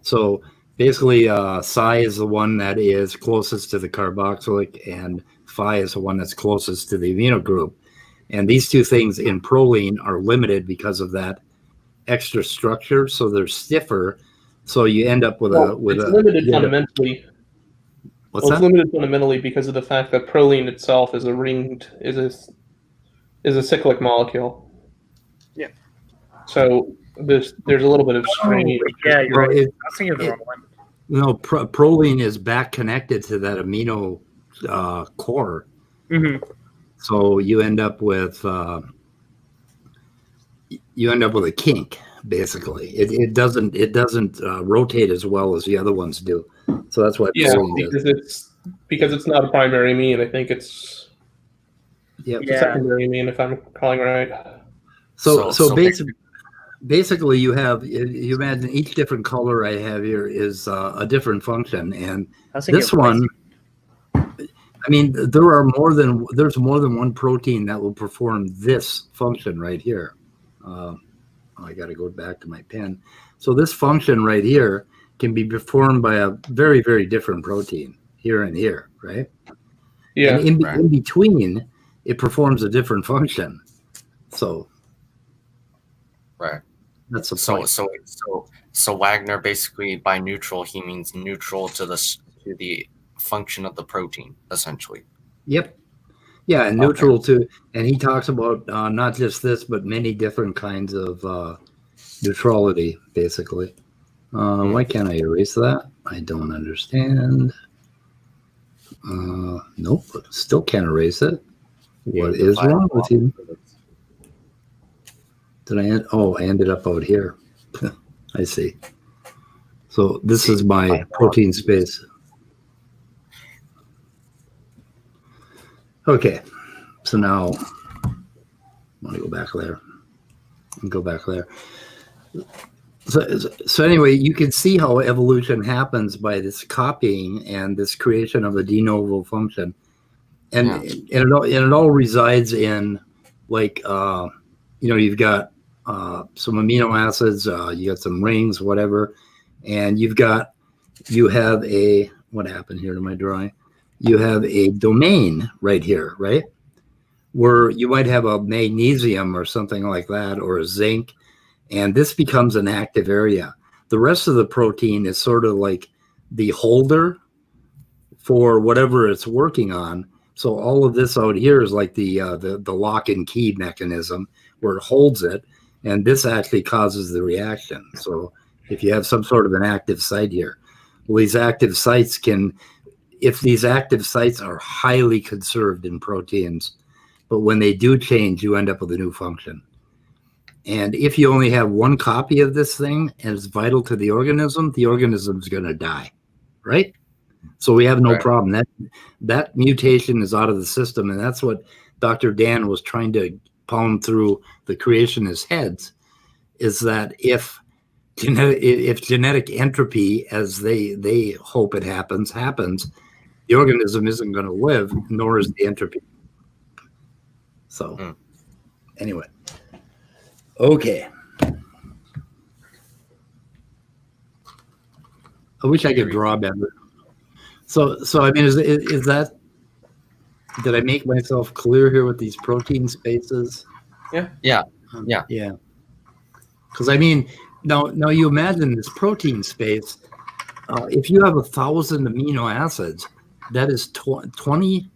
So basically, psi is the one that is closest to the carboxylic, and phi is the one that's closest to the amino group. And these 2 things in proline are limited because of that extra structure, so they're stiffer. So you end up with limited fundamentally. What's that? It's limited fundamentally because of the fact that proline itself is a cyclic molecule. Yeah. So there's a little bit of strain. Yeah, you're right. I was thinking of the wrong one. No, proline is back connected to that amino core. Mm-hmm. So you end up with a kink. Basically, it doesn't rotate as well as the other ones do. So that's why. Because it's not a primary amine. I think it's a secondary amine, if I'm calling right. So basically, you imagine each different color I have here is a different function, and this one. I mean, there's more than one protein that will perform this function right here. I got to go back to my pen. So this function right here can be performed by a very, very different protein here and here, right? Yeah. And in between, it performs a different function. So, right. That's the point. So Wagner basically by neutral he means neutral to the function of the protein essentially. Yep. Yeah, and neutral too. And he talks about not just this, but many different kinds of neutrality, basically. Why can't I erase that? I don't understand. Nope, still can't erase it. What is wrong with you? Did I end? Oh, I ended up out here. I see. So this is my protein space. Okay, so now I want to go back there and go back there. So anyway, you can see how evolution happens by this copying and this creation of a de novo function, and it all resides in like you've got some amino acids, you got some rings, whatever, and you've got you have what happened here to my drawing? You have a domain right here, right? Where you might have a magnesium or something like that, or a zinc, and this becomes an active area. The rest of the protein is sort of like the holder for whatever it's working on. So all of this out here is like the lock and key mechanism where it holds it, and this actually causes the reaction. So if you have some sort of an active site here, well, these active sites if these active sites are highly conserved in proteins, but when they do change, you end up with a new function. And if you only have one copy of this thing and it's vital to the organism's going to die, right? So we have no problem. That mutation is out of the system, and that's what Dr. Dan was trying to pound through the creationists' heads, is that if genetic entropy, as they hope it happens, the organism isn't going to live, nor is the entropy. So anyway, okay. I wish I could draw better. So I mean, is that, did I make myself clear here with these protein spaces? Yeah. Because I mean, now you imagine this protein space. If you have 1,000 amino acids, that is 20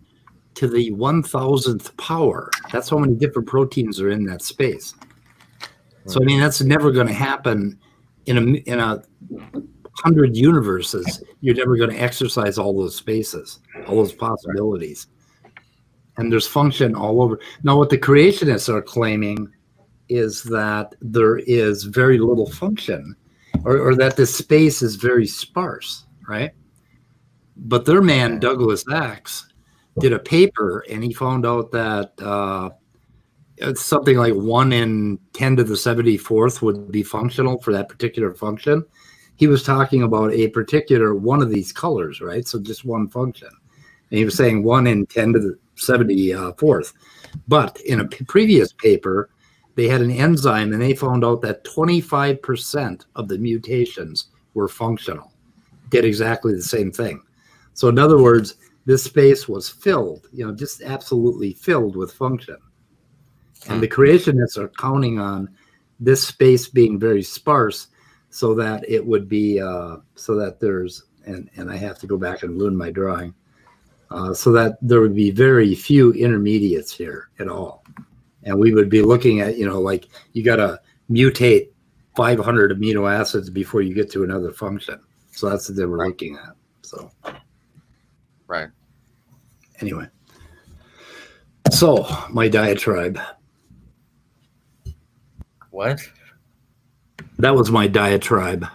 to the 1,000th power. That's how many different proteins are in that space. So I mean, that's never going to happen in a 100 universes. You're never going to exercise all those spaces, all those possibilities. And there's function all over. Now, what the creationists are claiming is that there is very little function, or that the space is very sparse, right? But their man, Douglas Axe, did a paper, and he found out that it's something like 1 in 10 to the 74th would be functional for that particular function. He was talking about a particular one of these colors, right? So just one function. And he was saying 1 in 10 to the 74th. But in a previous paper, they had an enzyme, and they found out that 25% of the mutations were functional, did exactly the same thing. So in other words, this space was filled, just absolutely filled with function. And the creationists are counting on this space being very sparse, so that it would be, so that there's, and I have to go back and ruin my drawing, so that there would be very few intermediates here at all. And we would be looking at, like you got to mutate 500 amino acids before you get to another function. So that's what they were looking at. So, right. Anyway, so my diatribe. What? That was my diatribe.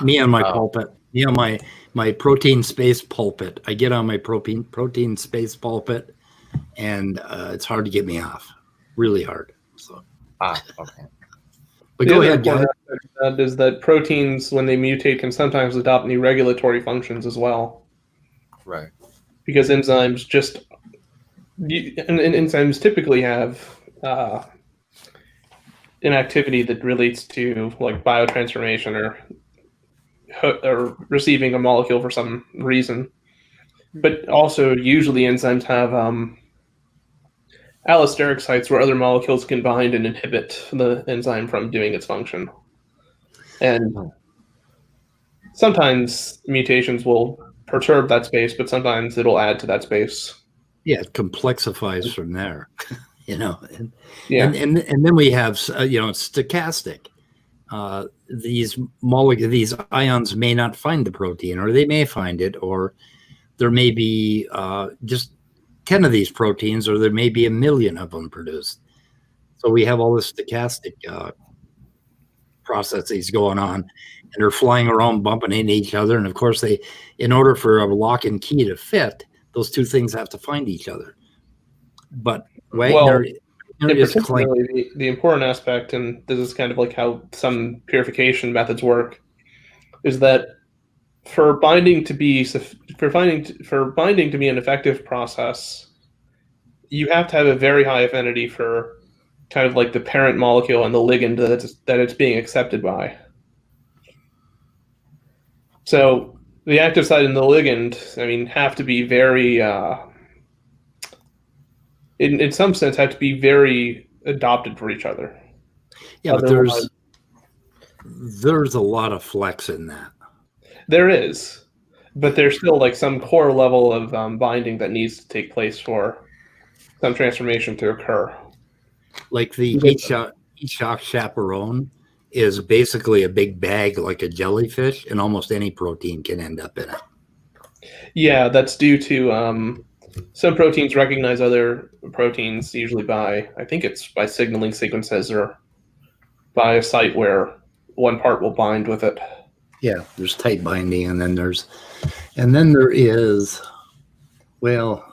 Me on my pulpit. Me on my protein space pulpit. I get on my protein space pulpit, and it's hard to get me off. Really hard. So. Okay. But go ahead, guys. That is that proteins, when they mutate, can sometimes adopt new regulatory functions as well. Right. Because enzymes enzymes typically have an activity that relates to like biotransformation or receiving a molecule for some reason. But also usually enzymes have allosteric sites where other molecules can bind and inhibit the enzyme from doing its function. And sometimes mutations will perturb that space, but sometimes it'll add to that space. Yeah, it complexifies from there, And then we have, stochastic. These ions may not find the protein, or they may find it, or there may be just 10 of these proteins, or there may be 1 million of them produced. So we have all this stochastic processes going on, and they're flying around, bumping into each other. And of course, in order for a lock and key to fit, those two things have to find each other. But Wagner is claiming the important aspect, and this is kind of like how some purification methods work, is that for binding to be an effective process, you have to have a very high affinity for kind of like the parent molecule and the ligand that it's being accepted by. So the active site and the ligand, I mean, have to be very, in some sense, have to be very adopted for each other. Yeah, but there's a lot of flex in that. There is, but there's still like some core level of binding that needs to take place for some transformation to occur. Like the heat shock chaperone is basically a big bag like a jellyfish, and almost any protein can end up in it. Yeah, that's due to some proteins recognize other proteins, usually by, I think it's by signaling sequences or by a site where one part will bind with it. Yeah, there's tight binding, and then there is, well,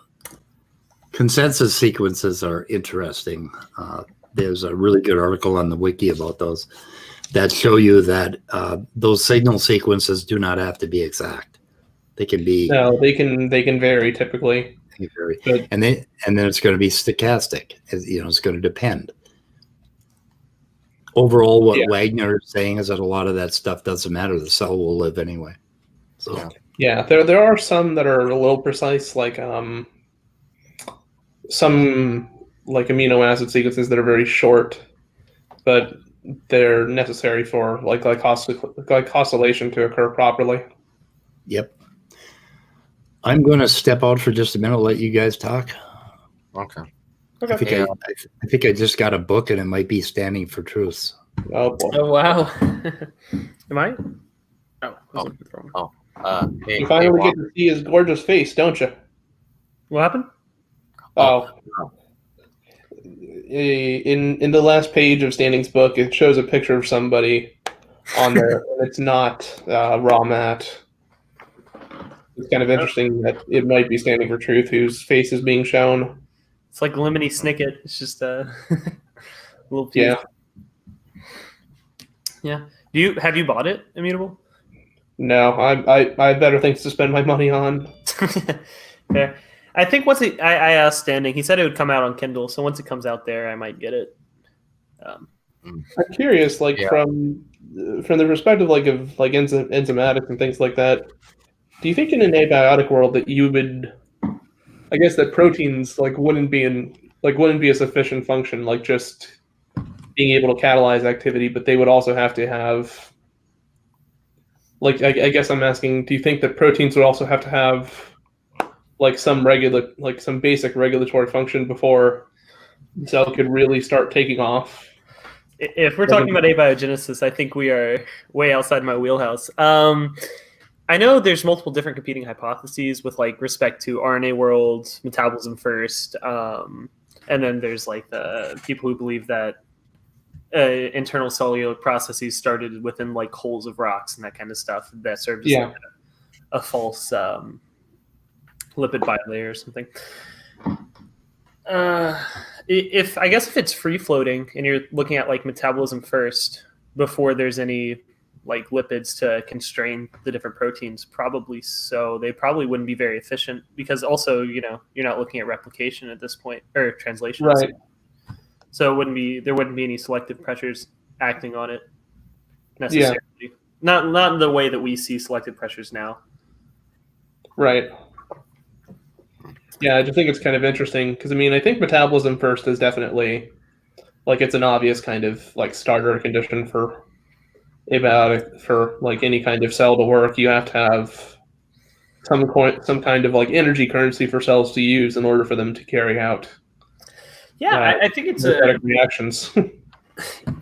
consensus sequences are interesting. There's a really good article on the wiki about those that show you that those signal sequences do not have to be exact. They can be. No, they can vary typically. Vary. But, and then it's going to be stochastic. It's going to depend. Overall, what Wagner is saying is that a lot of that stuff doesn't matter. The cell will live anyway. So yeah, there are some that are a little precise, like some like amino acid sequences that are very short, but they're necessary for like glycosylation to occur properly. Yep. I'm going to step out for just a minute. Let you guys talk. Okay. I think I just got a book, and it might be Standing for Truth. Oh, boy. Oh wow. Am I? You finally get to see his gorgeous face, don't you? What happened? In the last page of Standing's book, it shows a picture of somebody on there, and it's not Raw Matt. It's kind of interesting that it might be Standing for Truth whose face is being shown. It's like Lemony Snicket. It's just a little piece. Yeah. Yeah. Have you bought it, Immutable? No, I have better things to spend my money on. Fair. I think once I asked Standing, he said it would come out on Kindle. So once it comes out there, I might get it. I'm curious, from the perspective of enzymatics and things like that. Do you think in an abiotic world that you would, I guess that proteins wouldn't be a sufficient function, like just being able to catalyze activity, but they would also have to have, I guess I'm asking, do you think that proteins would also have to have some basic regulatory function before the cell could really start taking off? If we're talking about abiogenesis, I think we are way outside my wheelhouse. I know there's multiple different competing hypotheses with respect to RNA world, metabolism first, and then there's the people who believe that internal cellular processes started within holes of rocks and that kind of stuff that served as a false lipid bilayer or something. If it's free floating and you're looking at metabolism first before there's any lipids to constrain the different proteins, probably so. They probably wouldn't be very efficient because also you're not looking at replication at this point or translation, right? So there wouldn't be any selective pressures acting on it necessarily. Yeah. Not in the way that we see selective pressures now. Right. Yeah, I just think it's kind of interesting because I think metabolism first is definitely it's an obvious kind of starter condition for abiotic, for any kind of cell to work. You have to have some kind of energy currency for cells to use in order for them to carry out. Yeah, I think it's reactions.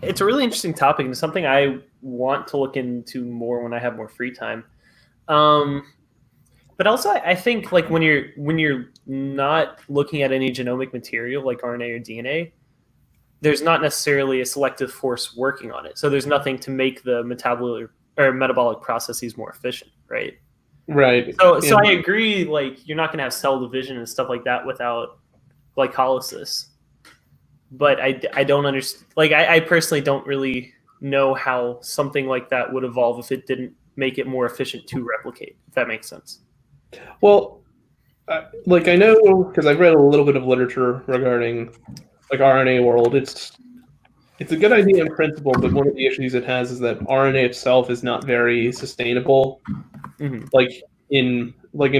It's a really interesting topic and something I want to look into more when I have more free time. But also, I think when you're not looking at any genomic material like RNA or DNA, there's not necessarily a selective force working on it. So there's nothing to make the metabolic processes more efficient, right? Right. So I agree. You're not going to have cell division and stuff like that without glycolysis. But I don't understand. I personally don't really know how something like that would evolve if it didn't make it more efficient to replicate. If that makes sense. Well, I know because I've read a little bit of literature regarding RNA world. It's it's a good idea in principle, but one of the issues it has is that RNA itself is not very sustainable. Mm-hmm. Like in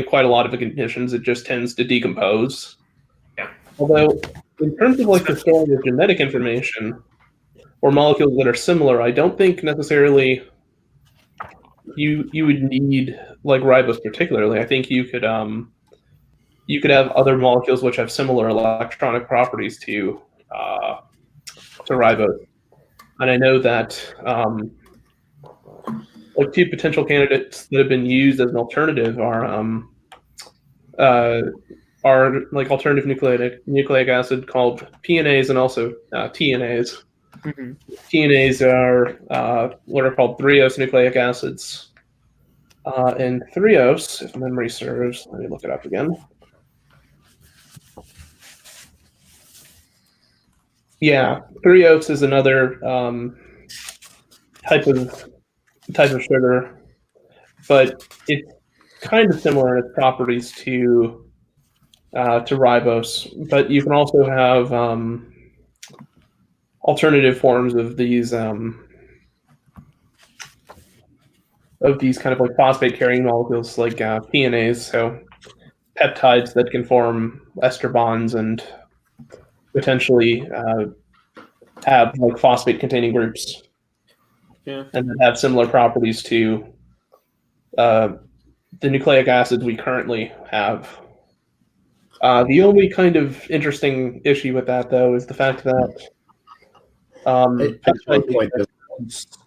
quite a lot of the conditions, it just tends to decompose. Yeah. Although, in terms of like the storing of genetic information or molecules that are similar, I don't think necessarily you would need like ribose particularly. I think you could have other molecules which have similar electronic properties to ribose. And I know that like two potential candidates that have been used as an alternative are like alternative nucleic acid called PNAs and also TNAs. Mm-hmm. TNAs are what are called threose nucleic acids. And threose, if memory serves, let me look it up again. Yeah, threose is another type of sugar, but it's kind of similar in its properties to ribose. But you can also have alternative forms of these kind of like phosphate carrying molecules, like PNAs, so peptides that can form ester bonds and potentially have like phosphate containing groups. Yeah. And that have similar properties to the nucleic acids we currently have. The only kind of interesting issue with that, though, is the fact that I just want to point peptides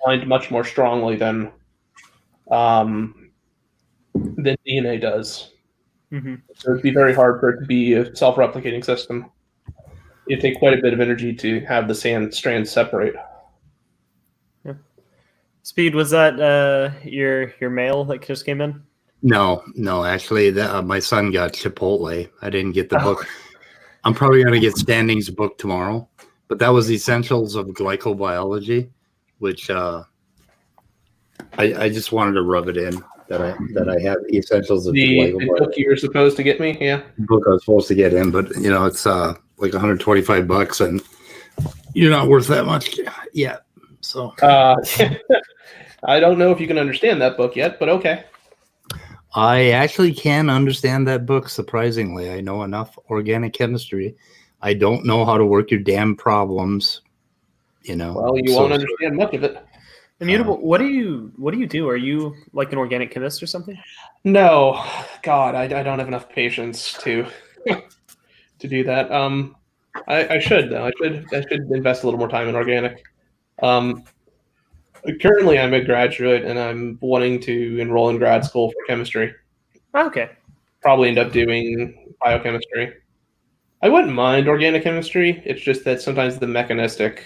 bind much more strongly than DNA does. Mm-hmm. So it'd be very hard for it to be a self-replicating system. It'd take quite a bit of energy to have the strands separate. Yeah. Speed, was that your mail that just came in? No, actually, my son got Chipotle. I didn't get the book. I'm probably going to get Standing's book tomorrow, but that was Essentials of Glycobiology, which I just wanted to rub it in that I have Essentials of The Glycobiology. book you were supposed to get me, yeah. The book I was supposed to get in, but it's like $125, and you're not worth that much yet. So I don't know if you can understand that book yet, but okay. I actually can understand that book, surprisingly. I know enough organic chemistry. I don't know how to work your damn problems, Well, you won't understand much of it. Immutable, what do you do? Are you like an organic chemist or something? No, God, I don't have enough patience to do that. I should though. I should invest a little more time in organic. Currently, I'm a graduate and I'm wanting to enroll in grad school for chemistry. Okay. Probably end up doing biochemistry. I wouldn't mind organic chemistry. It's just that sometimes the mechanism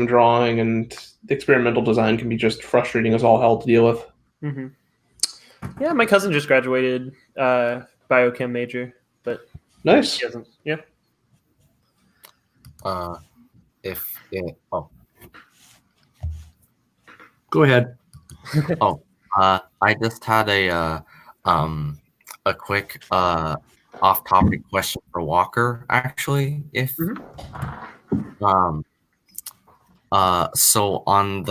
drawing and the experimental design can be just frustrating as all hell to deal with. Mm-hmm. Yeah, my cousin just graduated biochem major, but Nice. he hasn't. Yeah. Go ahead. I just had a quick off-topic question for Walker, actually. If so on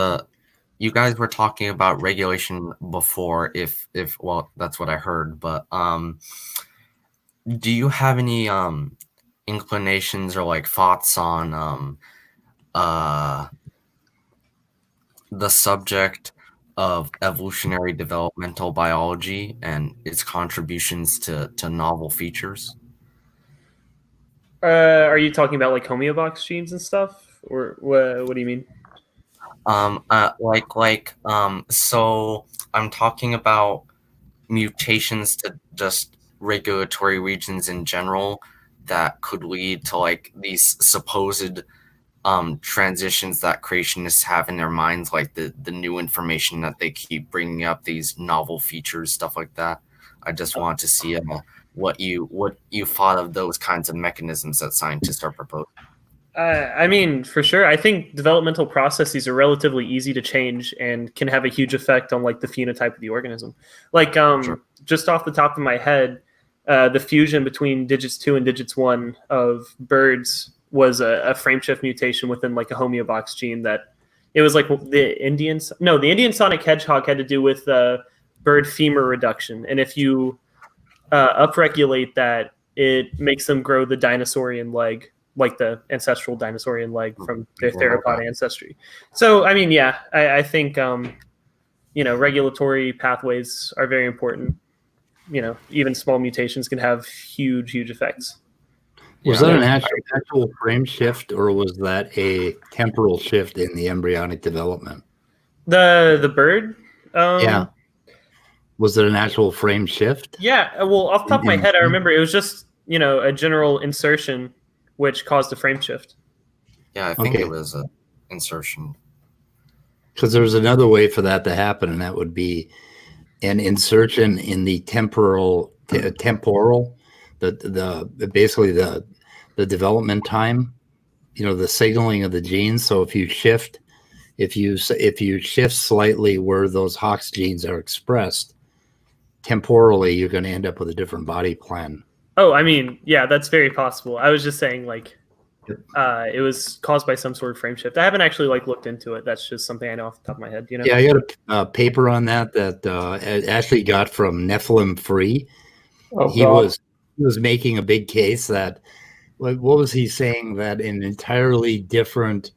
you guys were talking about regulation before, if well, that's what I heard, but do you have any inclinations or like thoughts on the subject of evolutionary developmental biology and its contributions to novel features? Are you talking about like homeobox genes and stuff, or what do you mean? So I'm talking about mutations to just regulatory regions in general that could lead to like these supposed transitions that creationists have in their minds, like the new information that they keep bringing up, these novel features, stuff like that. I just want to see what you thought of those kinds of mechanisms that scientists are proposing. I mean, for sure. I think developmental processes are relatively easy to change and can have a huge effect on like the phenotype of the organism. Like, Sure. Just off the top of my head, the fusion between digits 2 and digits 1 of birds was a frame shift mutation within like a homeobox gene that it was like the Indian sonic hedgehog had to do with bird femur reduction, and if you upregulate that, it makes them grow the dinosaurian leg, like the ancestral dinosaurian leg from their theropod ancestry. So I mean, yeah, I think regulatory pathways are very important. Even small mutations can have huge effects. Was that an actual frame shift, or was that a temporal shift in the embryonic development? The bird? Yeah. Was it an actual frame shift? Yeah. Well, off the top of my head, I remember it was just, a general insertion which caused a frame shift. Yeah, I think it was an insertion. Because there's another way for that to happen, and that would be an insertion in the temporal, basically the development time, the signaling of the genes. So if you shift slightly where those Hox genes are expressed temporally, you're going to end up with a different body plan. Oh, I mean, yeah, that's very possible. I was just saying, like, it was caused by some sort of frame shift. I haven't actually looked into it. That's just something I know off the top of my head. Yeah, I got a paper on that Ashley got from Nephilim Free. Oh, he was making a big case that what was he saying, that an entirely different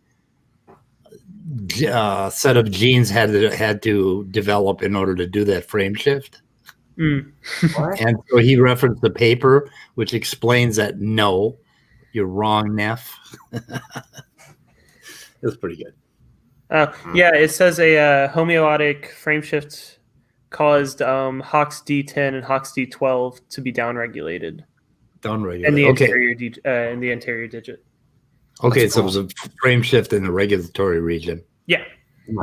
set of genes had to develop in order to do that frame shift. And so he referenced the paper, which explains that no, you're wrong, Neff. That's pretty good. Yeah, it says a homeotic frame shift caused Hox D10 and Hox D12 to be downregulated. In the anterior digit. Okay, so it was a frame shift in the regulatory region. Yeah.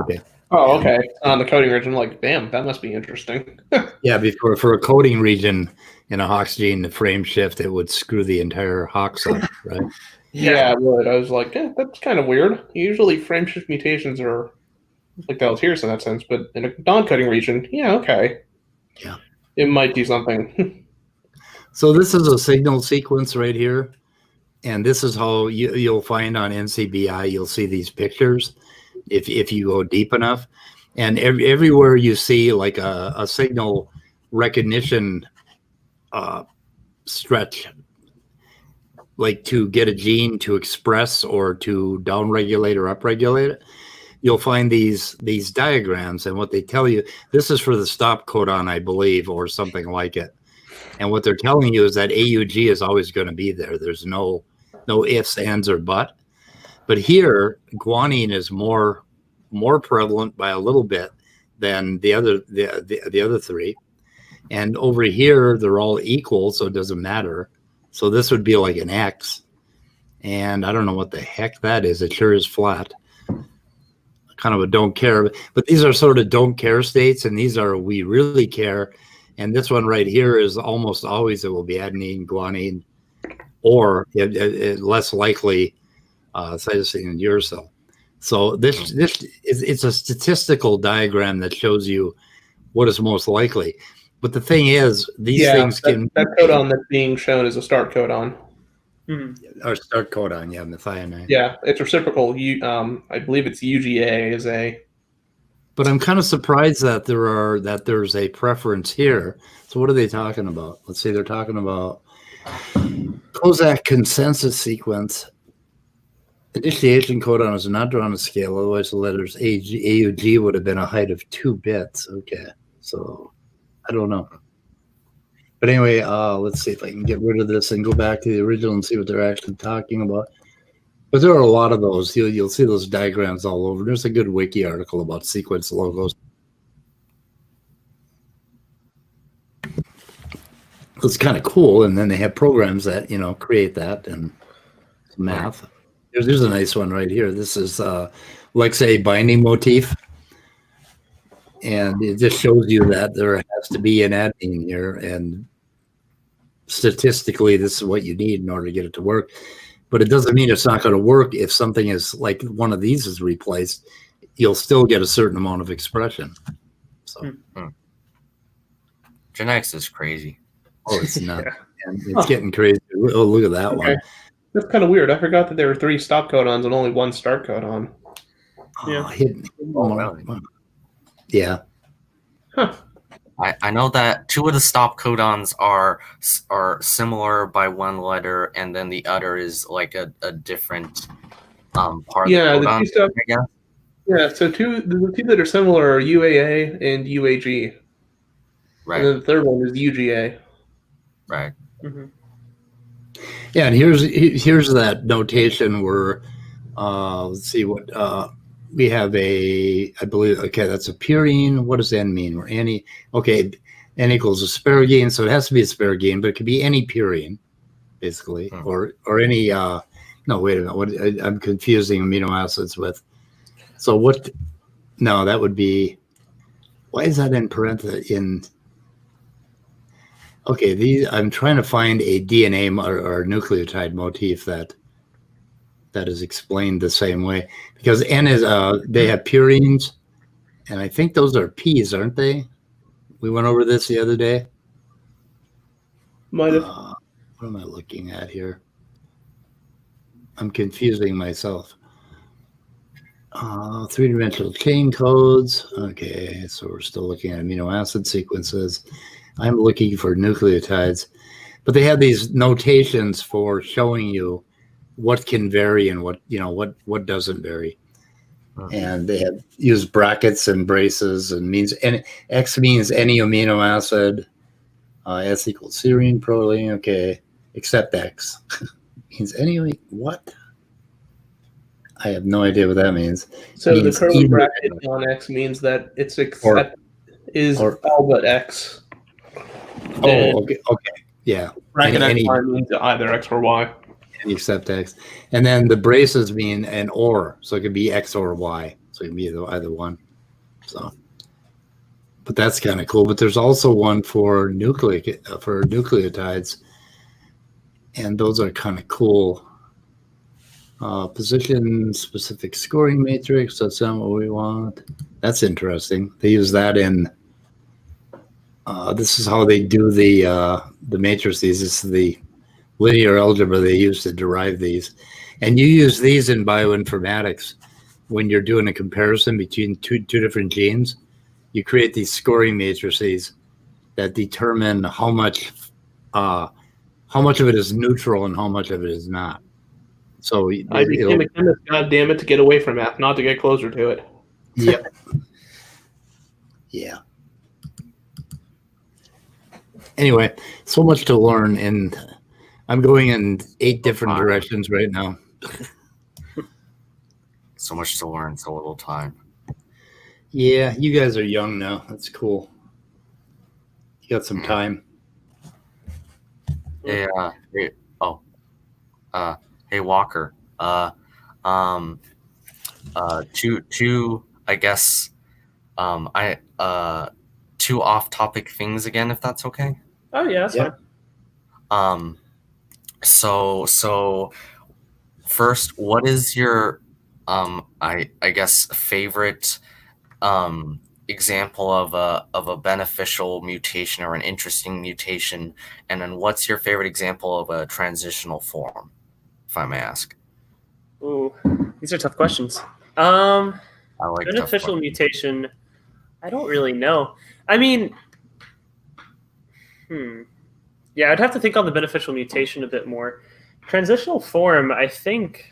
Okay. Oh, okay. On the coding region, like, damn, that must be interesting. Yeah, for a coding region in a Hox gene, the frame shift, it would screw the entire Hox up, right? Yeah, it would. I was like, that's kind of weird. Usually frame shift mutations are like deleterious in that sense, but in a non-coding region, yeah, okay. Yeah. It might do something. So this is a signal sequence right here. And this is how you'll find on NCBI, you'll see these pictures if you go deep enough. And everywhere you see like a signal recognition stretch, like to get a gene to express or to downregulate or upregulate it, you'll find these diagrams. And what they tell you, this is for the stop codon, I believe, or something like it. And what they're telling you is that AUG is always going to be there. There's no ifs, ands, or but. But here, guanine is more prevalent by a little bit than the other three. And over here, they're all equal, so it doesn't matter. So this would be like an X. And I don't know what the heck that is. It sure is flat. Kind of a don't care. But these are sort of don't care states, and these are we really care. And this one right here is almost always it will be adenine, guanine, or less likely cytosine and uracil. So this it's a statistical diagram that shows you what is most likely. But the thing is, these things can that codon that's being shown is a start codon. Or start codon, yeah, methionine. Yeah, it's reciprocal. I believe it's UGA is a. But I'm kind of surprised that there's a preference here. So what are they talking about? Let's see, they're talking about Kozak consensus sequence. Initiation codon is not drawn to scale, otherwise the letters AUG would have been a height of 2 bits. Okay, so I don't know. But anyway, let's see if I can get rid of this and go back to the original and see what they're actually talking about. But there are a lot of those. You'll see those diagrams all over. There's a good wiki article about sequence logos. It's kind of cool. And then they have programs that, create that and math. There's a nice one right here. This is Lexay binding motif. And it just shows you that there has to be an adenine here. And statistically, this is what you need in order to get it to work. But it doesn't mean it's not going to work if something is like one of these is replaced. You'll still get a certain amount of expression. So genetics is crazy. Oh, it's not. And it's getting crazy. Oh, look at that one. That's kind of weird. I forgot that there were 3 stop codons and only 1 start codon. Yeah. Hidden. Oh, really? Yeah. Huh. I know that 2 of the stop codons are similar by 1 letter, and then the other is like a different part Yeah, of the the codon. 2 stop. I guess. Yeah, so the 2 that are similar are UAA and UAG, Right. and then the third one is UGA. Right. Mm-hmm. Yeah, and here's that notation where let's see what we have I believe, okay, that's a purine. What does N mean? Or any, okay, N equals asparagine, so it has to be asparagine, but it could be any purine, basically, or any, no, wait a minute, I'm confusing amino acids with, so what, no, that would be, why is that in parentheses, okay, I'm trying to find a DNA or nucleotide motif that is explained the same way, because N is they have purines, and I think those are P's, aren't they? We went over this the other day. Might have. What am I looking at here? I'm confusing myself. 3-dimensional chain codes. Okay, so we're still looking at amino acid sequences. I'm looking for nucleotides, but they have these notations for showing you what can vary and what doesn't vary. And they have used brackets and braces and means, and X means any amino acid. S equals serine, proline. Okay, except X means any. What? I have no idea what that means. So means the curly either, bracket on X means that it's all but X. Oh, okay, yeah. Bracket Any X means either X or Y. except X, and then the braces mean an or, so it could be X or Y, so it can be either one. So, but that's kind of cool. But there's also one for nucleotides, and those are kind of cool. Position specific scoring matrix. That's not what we want. That's interesting. They use that in. This is how they do the matrices. This is the linear algebra they use to derive these, and you use these in bioinformatics when you're doing a comparison between two different genes. You create these scoring matrices that determine how much of it is neutral and how much of it is not. So I became a chemist, God damn it, to get away from math, not to get closer to it. Yep. Yeah. Anyway, so much to learn, and I'm going in 8 different directions right now. So much to learn, so little time. Yeah, you guys are young now. That's cool. You got some time. Hey, hey, Walker. Two, I guess, two off-topic things again, if that's okay. Oh yeah, that's fine. So first, what is your I guess favorite example of a beneficial mutation or an interesting mutation, and then what's your favorite example of a transitional form, if I may ask? Ooh, these are tough questions. I like Beneficial mutation. I don't really know. I mean, yeah, I'd have to think on the beneficial mutation a bit more. Transitional form, I think.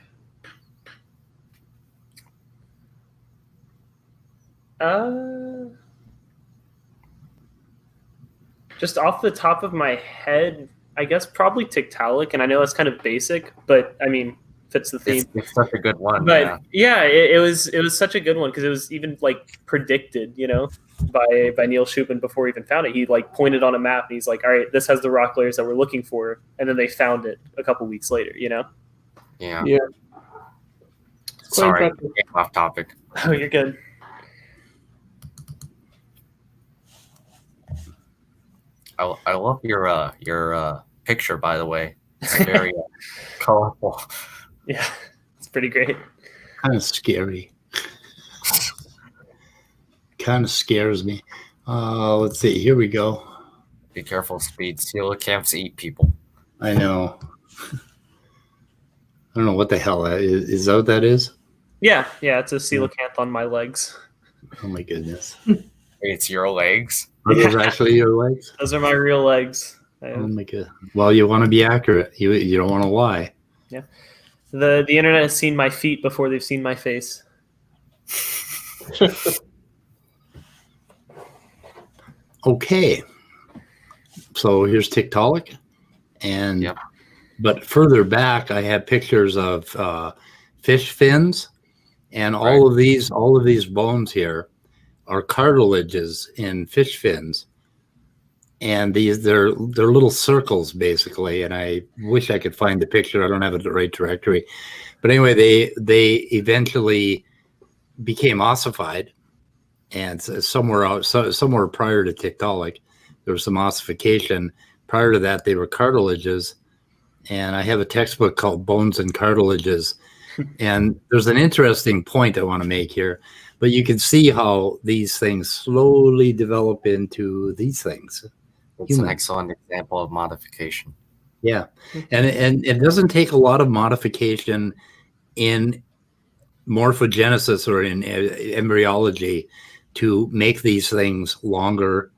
Just off the top of my head, I guess probably Tiktaalik, and I know that's kind of basic, but I mean, fits the theme. It's such a good one. But yeah, it was such a good one because it was even like predicted, by Neil Shubin before he even found it. He like pointed on a map and he's like, "All right, this has the rock layers that we're looking for," and then they found it a couple weeks later. Yeah. Sorry, off topic. Oh, you're good. I love your picture, by the way. It's very colorful. Yeah, it's pretty great. Kind of scary. Kind of scares me. Let's see. Here we go. Be careful, speed. Coelacanths eat people. I know. don't know what the hell that is. Is that what that is? Yeah, it's a coelacanth on my legs. Oh my goodness. It's your legs. Are those actually your legs? Those are my real legs. Oh my god. Well, you want to be accurate. You don't want to lie. Yeah. The internet has seen my feet before they've seen my face. Okay. So here's Tiktaalik. And Yep. but further back I have pictures of fish fins, and all of these bones here are cartilages in fish fins. And they're little circles basically, and I wish I could find the picture. I don't have the right directory. But anyway, they eventually became ossified, and somewhere prior to Tiktaalik, there was some ossification. Prior to that, they were cartilages, and I have a textbook called Bones and Cartilages. And there's an interesting point I want to make here, but you can see how these things slowly develop into these things. It's an Humans. excellent example of modification. Yeah, and it doesn't take a lot of modification in morphogenesis or in embryology to make these things longer,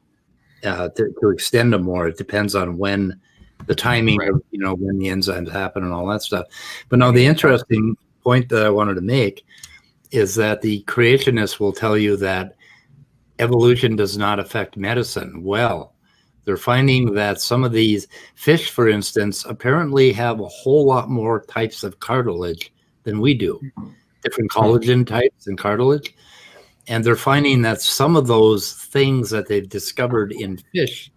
to extend them more. It depends on when the timing of, when the enzymes happen and all that stuff. But now the interesting point that I wanted to make is that the creationists will tell you that evolution does not affect medicine. Well, they're finding that some of these fish, for instance, apparently have a whole lot more types of cartilage than we do, different collagen types and cartilage. And they're finding that some of those things that they've discovered in fish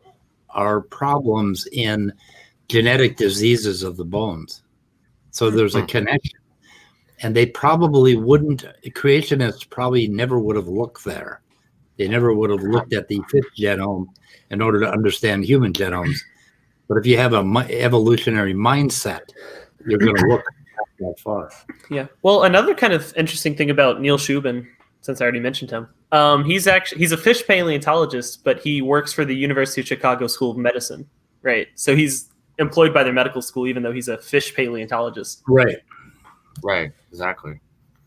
are problems in genetic diseases of the bones. So there's a connection. And they probably wouldn't, creationists probably never would have looked there. They never would have looked at the fish genome in order to understand human genomes. But if you have an evolutionary mindset, you're going to look that far. Yeah. Well, another kind of interesting thing about Neil Shubin, since I already mentioned him, he's a fish paleontologist, but he works for the University of Chicago School of Medicine, right? So he's employed by their medical school, even though he's a fish paleontologist. Right. Right. Exactly.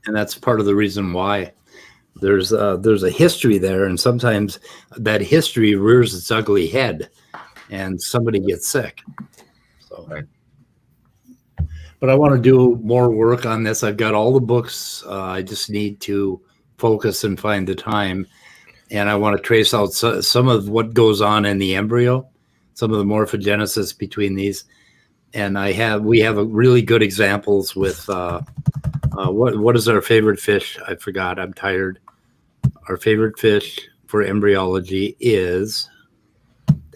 And that's part of the reason why there's a history there, and sometimes that history rears its ugly head, and somebody gets sick. So, Right. But I want to do more work on this. I've got all the books. I just need to focus and find the time, and I want to trace out some of what goes on in the embryo, some of the morphogenesis between these. And we have a really good examples with what is our favorite fish? I forgot. I'm tired. Our favorite fish for embryology is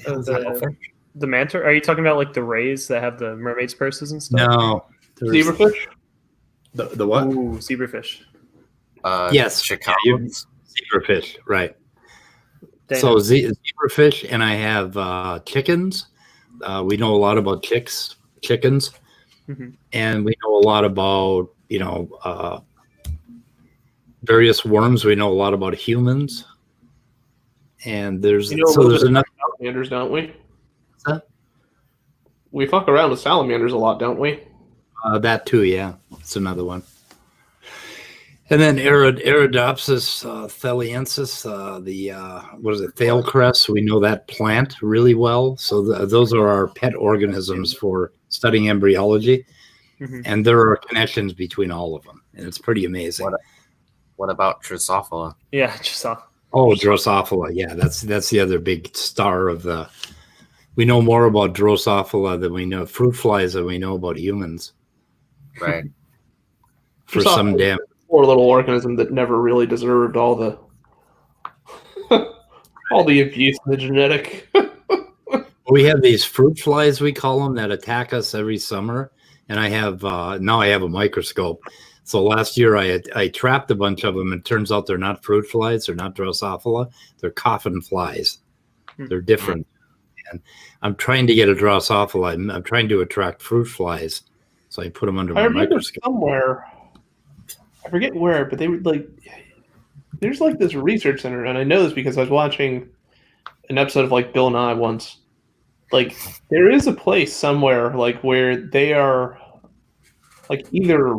The manta. Are you talking about like the rays that have the mermaid's purses and stuff? no Zebrafish? the what? Ooh, zebrafish. Yes, Chicagoans. zebrafish, right? Dang. So zebrafish, and I have chickens. We know a lot about chickens, Mhm. and we know a lot about various worms. We know a lot about humans, and there's You know, so there's enough. salamanders, don't we? What's that? We fuck around with salamanders a lot, don't we? That too, yeah, it's another one. And then Arabidopsis thaliensis, what is it, thale cress? We know that plant really well. So those are our pet organisms for studying embryology, and there are connections between all of them, and it's pretty amazing. What about Drosophila? Yeah, just off. Oh, Drosophila, yeah, that's the other big star of the. We know more about Drosophila than we know fruit flies than we know about humans. Right. For some damn. Poor little organism that never really deserved all the all the abuse in the genetic. We have these fruit flies, we call them, that attack us every summer. And I have now I have a microscope. So last year I trapped a bunch of them, and it turns out they're not fruit flies, they're not Drosophila, they're coffin flies. They're different. And I'm trying to get a Drosophila. I'm trying to attract fruit flies. So I put them under I my remember microscope. somewhere, I forget where, but they were like, there's like this research center, and I know this because I was watching an episode of like Bill Nye once. Like, there is a place somewhere like where they are like either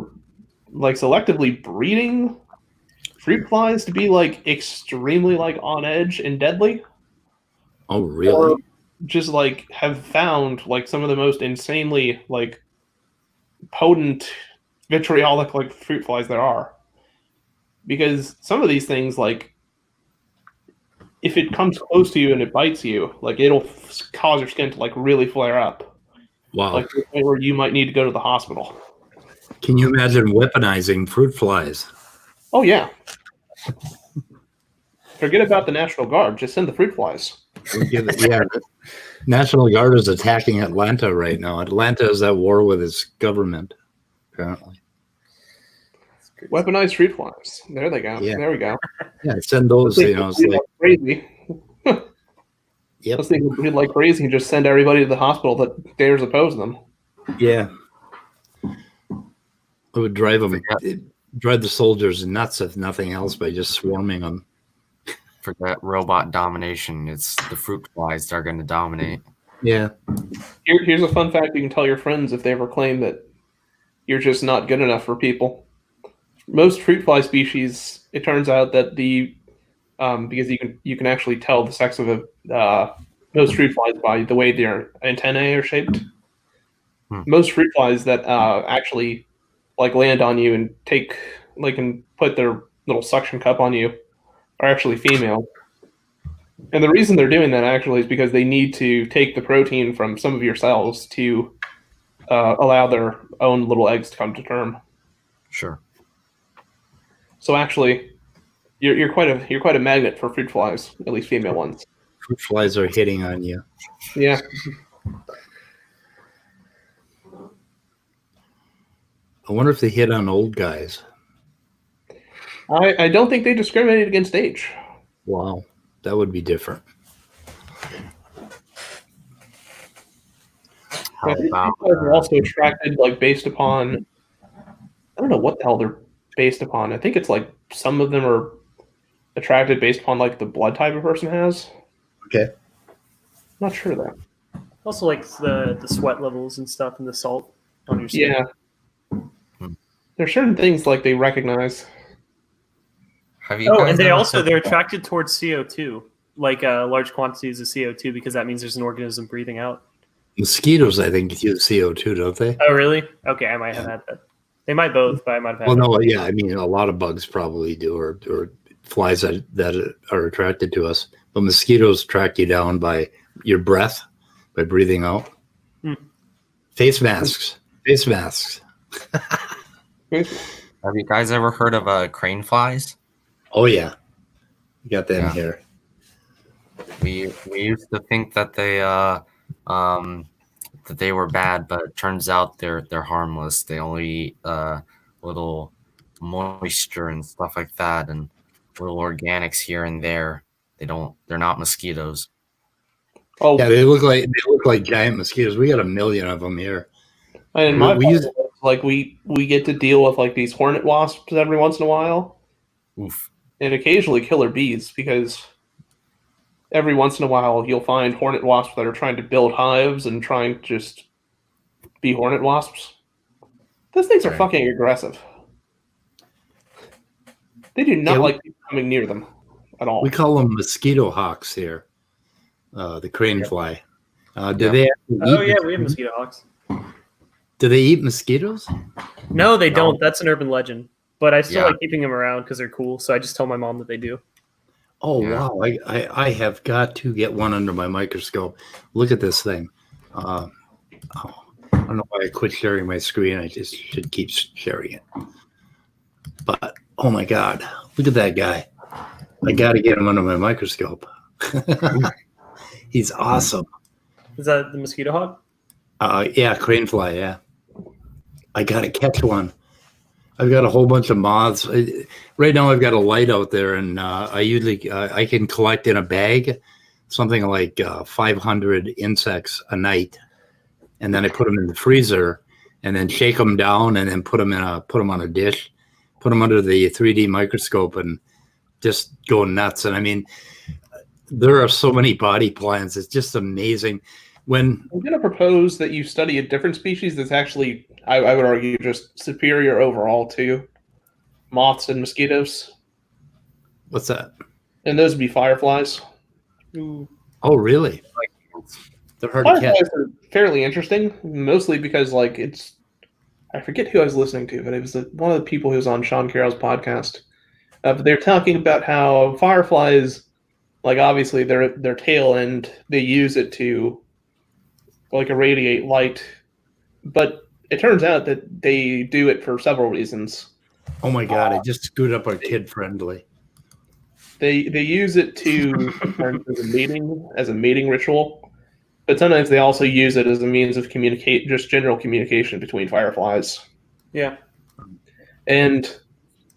like selectively breeding fruit flies to be like extremely like on edge and deadly, Oh, really? or just like have found like some of the most insanely like potent vitriolic like fruit flies there are. Because some of these things, like if it comes close to you and it bites you, like it'll cause your skin to like really flare up, Wow. like to the point where you might need to go to the hospital. Can you imagine weaponizing fruit flies? Oh yeah. Forget about the National Guard. Just send the fruit flies. Yeah, National Guard is attacking Atlanta right now. Atlanta is at war with its government, apparently. Weaponized fruit flies. There they go. Yeah. There we go. Yeah, send those. You know, it's like crazy. Yep. Let's think breed like crazy and just send everybody to the hospital that dares oppose them. Yeah, it would drive the soldiers nuts if nothing else by just swarming them. Forget robot domination. It's the fruit flies that are going to dominate. Yeah. Here's a fun fact you can tell your friends if they ever claim that you're just not good enough for people. Most fruit fly species, it turns out that the because you can actually tell the sex of most fruit flies by the way their antennae are shaped. Most fruit flies that actually like land on you and take like and put their little suction cup on you are actually female. And the reason they're doing that actually is because they need to take the protein from some of your cells to allow their own little eggs to come to term. Sure. So actually, you're quite a magnet for fruit flies, at least female ones. Fruit flies are hitting on you. Yeah. I wonder if they hit on old guys. I don't think they discriminate against age. Wow, that would be different. How about They're also attracted like based upon, I don't know what the hell they're based upon. I think it's like some of them are attracted based upon like the blood type a person has. Okay. Not sure though. Also, like the sweat levels and stuff, and the salt on your skin. Yeah. There's certain things like they recognize. have you Oh, guys and they ever also heard they're of- attracted towards CO2, like large quantities of CO2, because that means there's an organism breathing out. Mosquitoes, I think, use CO2, don't they? Oh, really? Okay, I might have had that. They might both, but I might have had. Well, that. no, yeah, I mean, a lot of bugs probably do, or flies that are attracted to us. But mosquitoes track you down by your breath, by breathing out. Face masks. Have you guys ever heard of crane flies? Oh yeah, you got that in Yeah. here. We used to think that they were bad, but it turns out they're harmless. They only eat little moisture and stuff like that, and little organics here and there. They're not mosquitoes. Oh, Yeah, they look like giant mosquitoes. We got a million of them here. and my we use- like we get to deal with like these hornet wasps every once in a while, Oof. and occasionally killer bees because every once in a while you'll find hornet wasps that are trying to build hives and trying to just be hornet wasps. Those things are Right. fucking aggressive. They do not Yeah, like people coming near them at all. We call them mosquito hawks here. The crane fly. Do Yeah. they actually Oh eat yeah, we have mosquito hawks. Do they eat mosquitoes? No, they No. don't. That's an urban legend. But I still Yeah. like keeping them around because they're cool. So I just tell my mom that they do. Oh Yeah. wow! I have got to get one under my microscope. Look at this thing. I don't know why I quit sharing my screen. I just should keep sharing it. But oh my god, look at that guy! I got to get him under my microscope. He's awesome. Is that the mosquito hawk? Yeah, crane fly. Yeah, I got to catch one. I've got a whole bunch of moths. Right now, I've got a light out there, and I usually I can collect in a bag something like 500 insects a night, and then I put them in the freezer, and then shake them down, and then put them on a dish, put them under the 3D microscope, and just go nuts. And I mean, there are so many body plans. It's just amazing. When I'm going to propose that you study a different species that's actually, I would argue, just superior overall to moths and mosquitoes. what's that? And those would be fireflies. Ooh. Oh, really? They're hard to catch. Fireflies are fairly interesting, mostly because, like, I forget who I was listening to, but it was one of the people who was on Sean Carroll's podcast. But they're talking about how fireflies, like, obviously their tail end, they use it to, like, irradiate light. But it turns out that they do it for several reasons. Oh my God! I just screwed up our kid friendly. They use it as a mating ritual, but sometimes they also use it as a means of just general communication between fireflies. Yeah. And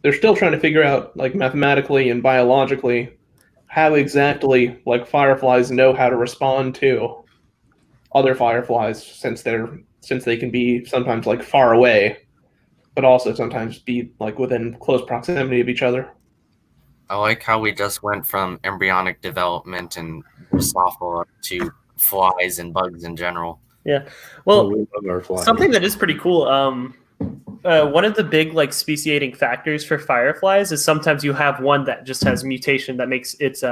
they're still trying to figure out, like, mathematically and biologically how exactly, like, fireflies know how to respond to other fireflies, since they can be sometimes, like, far away, but also sometimes be, like, within close proximity of each other. I like how we just went from embryonic development and Drosophila to flies and bugs in general. Yeah. Well, we love our flies. something that is pretty cool. One of the big like speciating factors for fireflies is sometimes you have one that just has mutation that makes its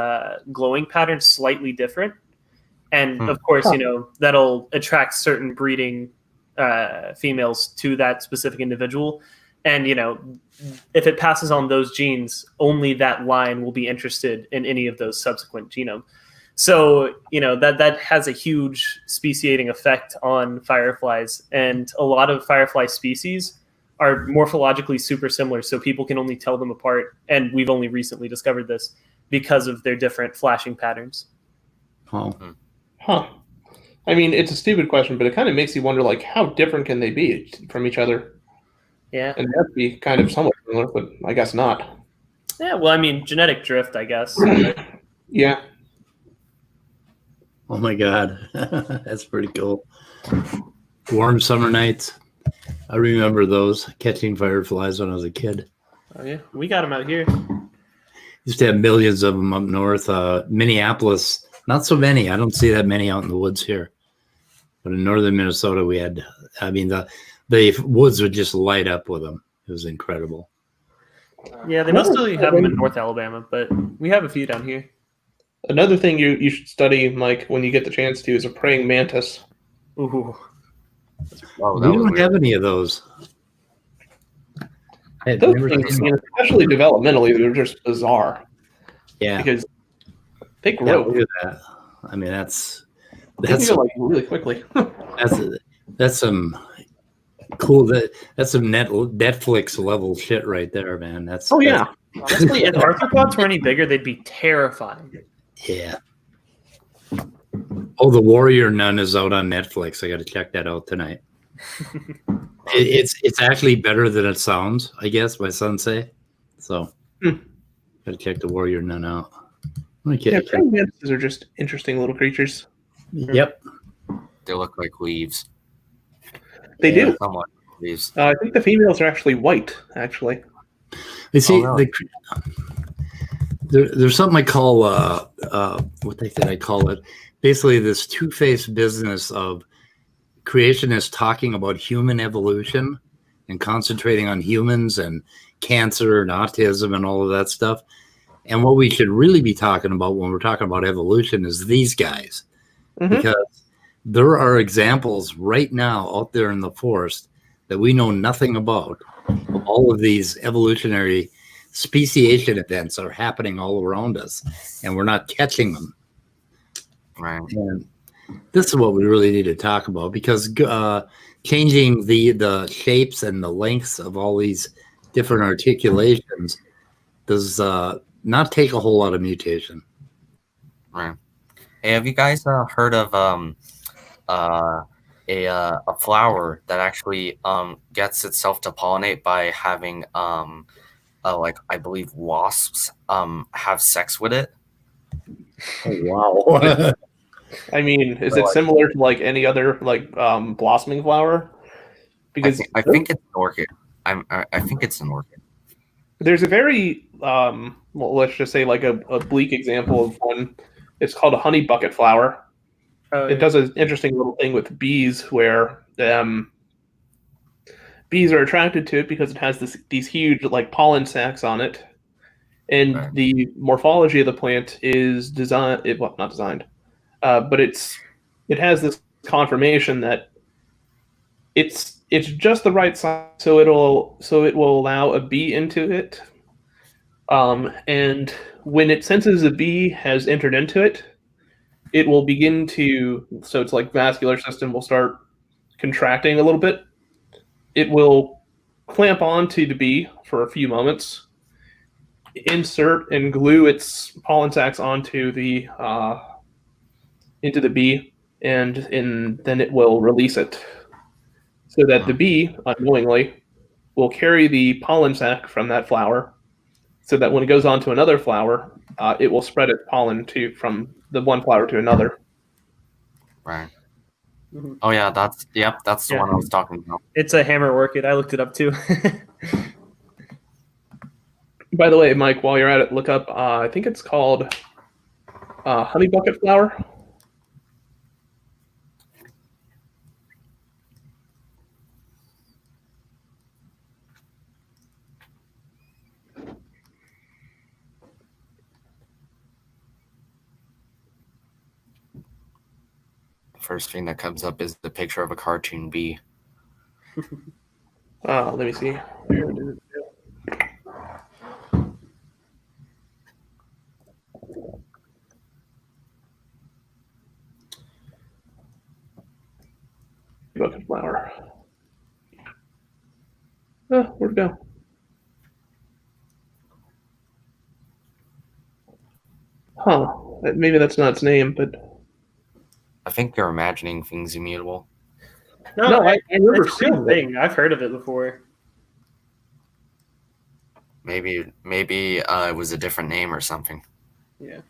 glowing pattern slightly different, and of course, that'll attract certain breeding females to that specific individual. And if it passes on those genes, only that line will be interested in any of those subsequent genomes. So that has a huge speciating effect on fireflies, and a lot of firefly species are morphologically super similar, so people can only tell them apart, and we've only recently discovered this because of their different flashing patterns. Oh. Huh. I mean, it's a stupid question, but it kind of makes you wonder, like, how different can they be from each other? Yeah. And they have to be kind of somewhat similar, but I guess not. Yeah, well, I mean, genetic drift, I guess. Yeah. Oh my God, that's pretty cool. Warm summer nights. I remember those, catching fireflies when I was a kid. Oh yeah, we got them out here. Used to have millions of them up north. Minneapolis, not so many. I don't see that many out in the woods here. But in northern Minnesota, we had, the woods would just light up with them. It was incredible. Yeah, they mostly have them in North Alabama, but we have a few down here. Another thing you should study, Mike, when you get the chance to, is a praying mantis. Ooh. Oh, We don't have any of those. Those things, especially developmentally, they're just bizarre. Yeah. Because they grow. Look at that. I mean, that's grow, like, really quickly. that's some cool. That's some Netflix level shit right there, man. Yeah. Honestly, if arthropods were any bigger, they'd be terrifying. Yeah. Oh, the Warrior Nun is out on Netflix. I got to check that out tonight. It's actually better than it sounds, I guess, my son say. So, got to check the Warrior Nun out. Praying mantises are just interesting little creatures. Yep. They look like leaves. They do. Somewhat leaves. I think the females are actually white, actually. You see, really? there's something I call what did I call it? Basically, this two-faced business of creationists talking about human evolution and concentrating on humans and cancer and autism and all of that stuff. And what we should really be talking about when we're talking about evolution is these guys, because there are examples right now out there in the forest that we know nothing about. All of these evolutionary speciation events are happening all around us, and we're not catching them. Right. And this is what we really need to talk about, because changing the shapes and the lengths of all these different articulations does not take a whole lot of mutation. Right. Hey, have you guys heard of a flower that actually gets itself to pollinate by having like, I believe, wasps have sex with it? Oh, wow. I mean, is it similar to, like, any other, like, blossoming flower? Because I think it's an orchid. I think it's an orchid. There's a very well, let's just say, like, a bleak example of one. It's called a honey bucket flower, it does an interesting little thing with bees where bees are attracted to it because it has these huge like pollen sacs on it, and Right. the morphology of the plant is designed. Well, not designed, but it has this conformation that it's just the right size, so it will allow a bee into it. And when it senses a bee has entered into it, it will begin to, so its like vascular system will start contracting a little bit. It will clamp onto the bee for a few moments, insert and glue its pollen sacs onto the into the bee, and then it will release it, so that the bee unknowingly will carry the pollen sac from that flower, so that when it goes on to another flower, it will spread its pollen from the one flower to another. Right. Mhm. Oh yeah, that's the one I was talking about. It's a hammer orchid. I looked it up too. By the way, Mike, while you're at it, look up. I think it's called honey bucket flower. First thing that comes up is the picture of a cartoon bee. Let me see. Where did it go? Bucket flower. Where'd it go? Huh. Maybe that's not its name, but I think you're imagining things, Immutable. no, I remember it's a real seeing it. thing. I've heard of it before. Maybe it was a different name or something. Yeah.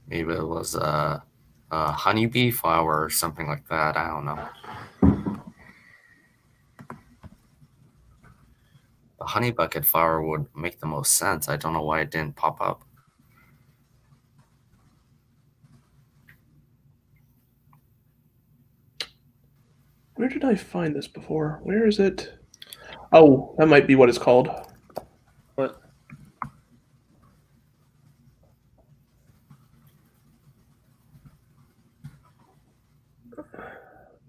Maybe it was a honeybee flower or something like that. I don't know. The honey bucket flower would make the most sense. I don't know why it didn't pop up. Where did I find this before? Where is it? Oh, that might be what it's called. What?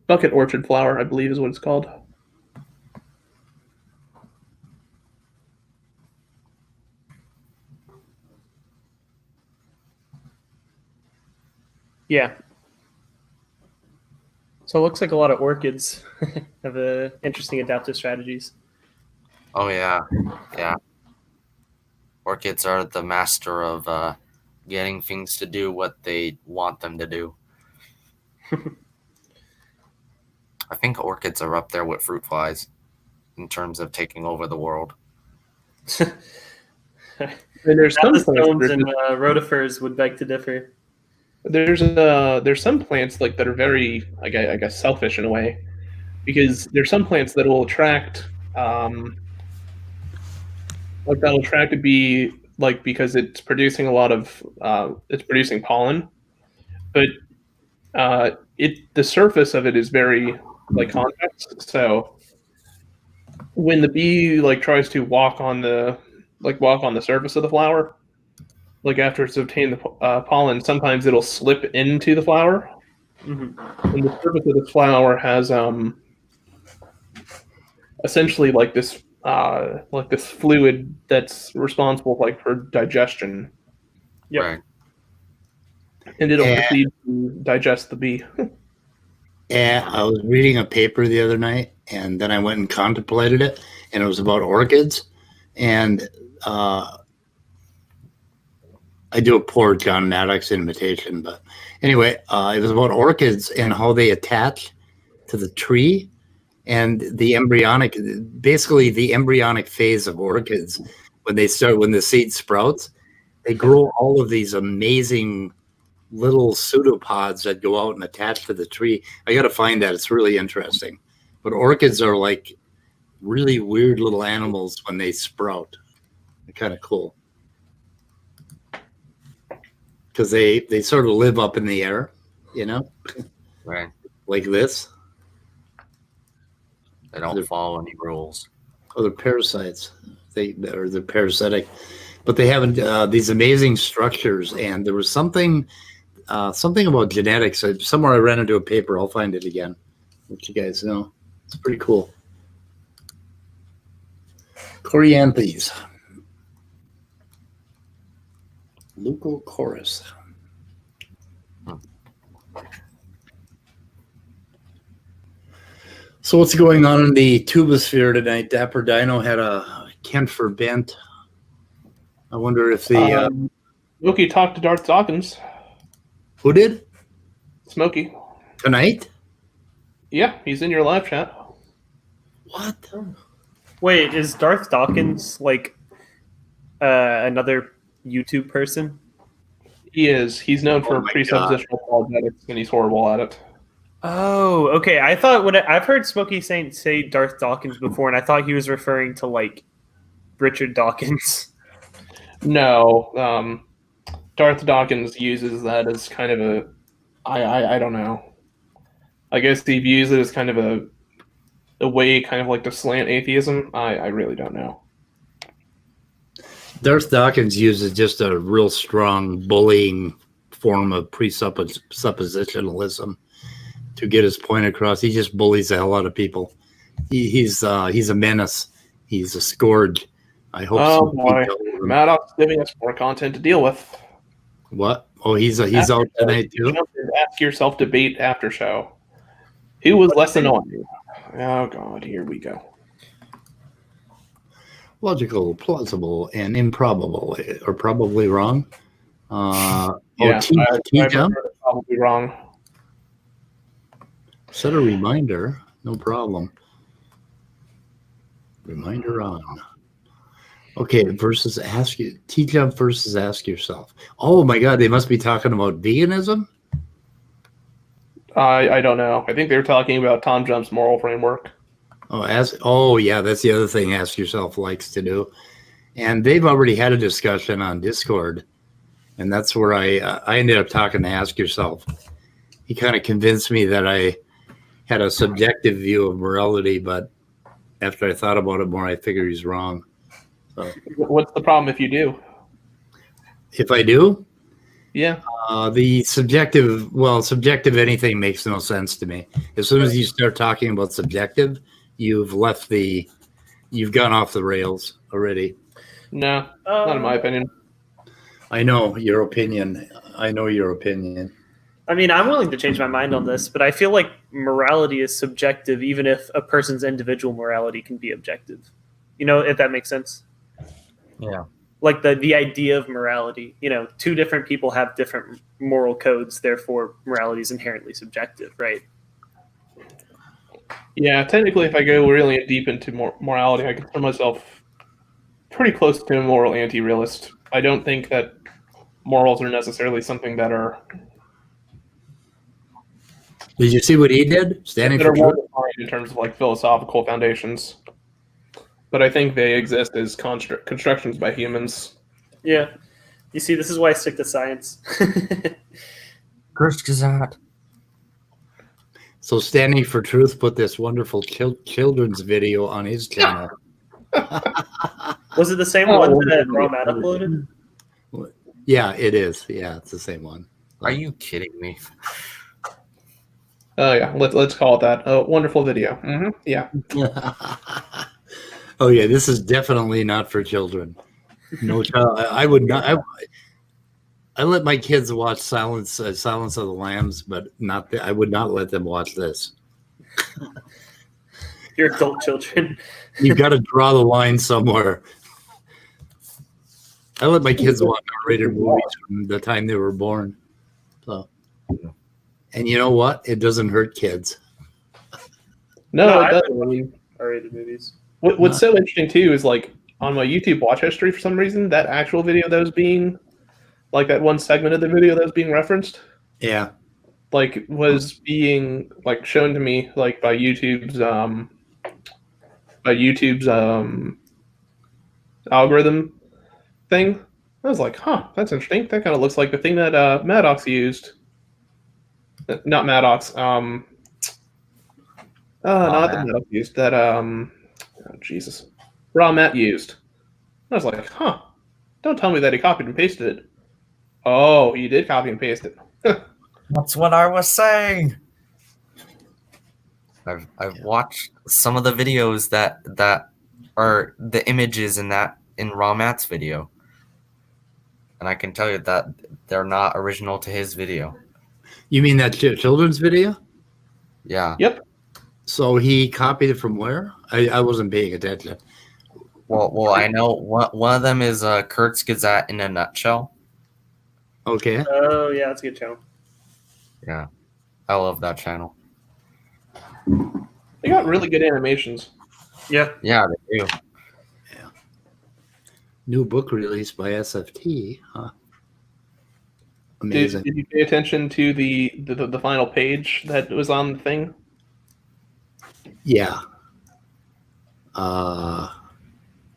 Bucket orchid flower, I believe, is what it's called. Yeah. So it looks like a lot of orchids have interesting adaptive strategies. Oh yeah. Orchids are the master of getting things to do what they want them to do. I think orchids are up there with fruit flies in terms of taking over the world. And there's some plants Stones that are and just- rotifers would beg to differ. there's some plants like that are very, I guess, selfish in a way, because there's some plants that will attract like that'll attract a bee, like because it's producing a lot of it's producing pollen, but the surface of it is very like convex. So when the bee like tries to walk on the surface of the flower, like after it's obtained the pollen, sometimes it'll slip into the flower, Mhm. and the surface of the flower has essentially like this fluid that's responsible like for digestion, Yep. Right. and it'll Yeah. proceed to digest the bee. Yeah, I was reading a paper the other night, and then I went and contemplated it, and it was about orchids. And I do a poor John Maddox imitation, but anyway, it was about orchids and how they attach to the tree and the embryonic, basically the embryonic phase of orchids when the seed sprouts, they grow all of these amazing little pseudopods that go out and attach to the tree. I got to find that. It's really interesting. But orchids are like really weird little animals when they sprout. They're kind of cool. because they sort of live up in the air, you know, Right. like this. They don't follow any rules. Or they're parasites. They're parasitic, but they have these amazing structures. And there was something about genetics. Somewhere I ran into a paper. I'll find it again. Let you guys know. It's pretty cool. Coryanthes. Leucochorus. So what's going on in the tubosphere tonight? Dapper Dino had a Kentford bent. I wonder if the Smokey talked to Darth Dawkins. who did Smokey. tonight? Yeah, he's in your live chat. What? Wait, is Darth Dawkins like another YouTube person? He is. He's known for my presuppositional apologetics, and he's horrible at it. Oh, okay. I thought I've heard Smokey say Darth Dawkins before, and I thought he was referring to like Richard Dawkins. No, Darth Dawkins uses that as kind of a, I don't know. I guess he views it as kind of a way, kind of like to slant atheism. I really don't know. Darth Dawkins uses just a real strong bullying form of presuppositionalism to get his point across. He just bullies the hell out of people. He's a menace. He's a scourge. I hope. Oh boy, Maddox giving us more content to deal with. What? Oh, he's out tonight too. Ask yourself debate after show. Who was less annoying? Oh god, here we go. Logical, plausible, and improbable, or probably wrong. Yeah, T-Jump? probably wrong. Set a reminder. No problem. Reminder on. Okay, versus ask you. T-Jump versus ask yourself. Oh my God, they must be talking about veganism? I don't know. I think they were talking about Tom Jump's moral framework. Oh yeah, that's the other thing Ask Yourself likes to do. And they've already had a discussion on Discord. And that's where I ended up talking to Ask Yourself. He kind of convinced me that I had a subjective view of morality, but after I thought about it more, I figured he's wrong. So, what's the problem if you do? if I do? Yeah. The subjective anything makes no sense to me. As soon as you start talking about subjective, you've gone off the rails already. No, not in my opinion. I know your opinion. I mean, I'm willing to change my mind on this, but I feel like morality is subjective, even if a person's individual morality can be objective. You know, if that makes sense. Yeah. Like the idea of morality, two different people have different moral codes, therefore morality is inherently subjective, right? Yeah, technically, if I go really deep into morality, I consider myself pretty close to a moral anti-realist. I don't think that morals are necessarily something that are... Did you see what he did? Standing that for are truth? well-defined in terms of like philosophical foundations. But I think they exist as constructions by humans. Yeah. You see, this is why I stick to science. First Gazette. So Standing for Truth put this wonderful children's video on his channel. Was it the same one that Romat uploaded? Yeah, it is. Yeah, it's the same one. Are you kidding me? Oh yeah, let's call it that. Oh, wonderful video. Mm-hmm. Yeah. Oh yeah, this is definitely not for children. No child. I would not. I let my kids watch Silence of the Lambs, but I would not let them watch this. Your adult children. You've got to draw the line somewhere. I let my kids watch R-rated movies from the time they were born. So, and you know what? It doesn't hurt kids. No, it doesn't. I mean, R-rated movies. What's so interesting too is like on my YouTube watch history, for some reason, that actual video that was being, like that one segment of the video that was being referenced, Yeah. like was being like shown to me like by YouTube's algorithm thing. I was like, huh, that's interesting. That kind of looks like the thing that Maddox used. Not Maddox. Not that Maddox used. That oh, Jesus, Raw Matt used. I was like, huh. Don't tell me that he copied and pasted it. Oh, he did copy and paste it. That's what I was saying. I've watched some of the videos that are the images in Raw Matt's video, and I can tell you that they're not original to his video. You mean that children's video? Yeah. Yep. So he copied it from where? I wasn't paying attention. Well, I know one of them is Kurt's Gazette in a nutshell. Okay. Oh yeah, that's a good channel. Yeah, I love that channel. They got really good animations. Yeah. Yeah, they do. New book released by SFT. Huh. Amazing. Did you pay attention to the final page that was on the thing? Yeah.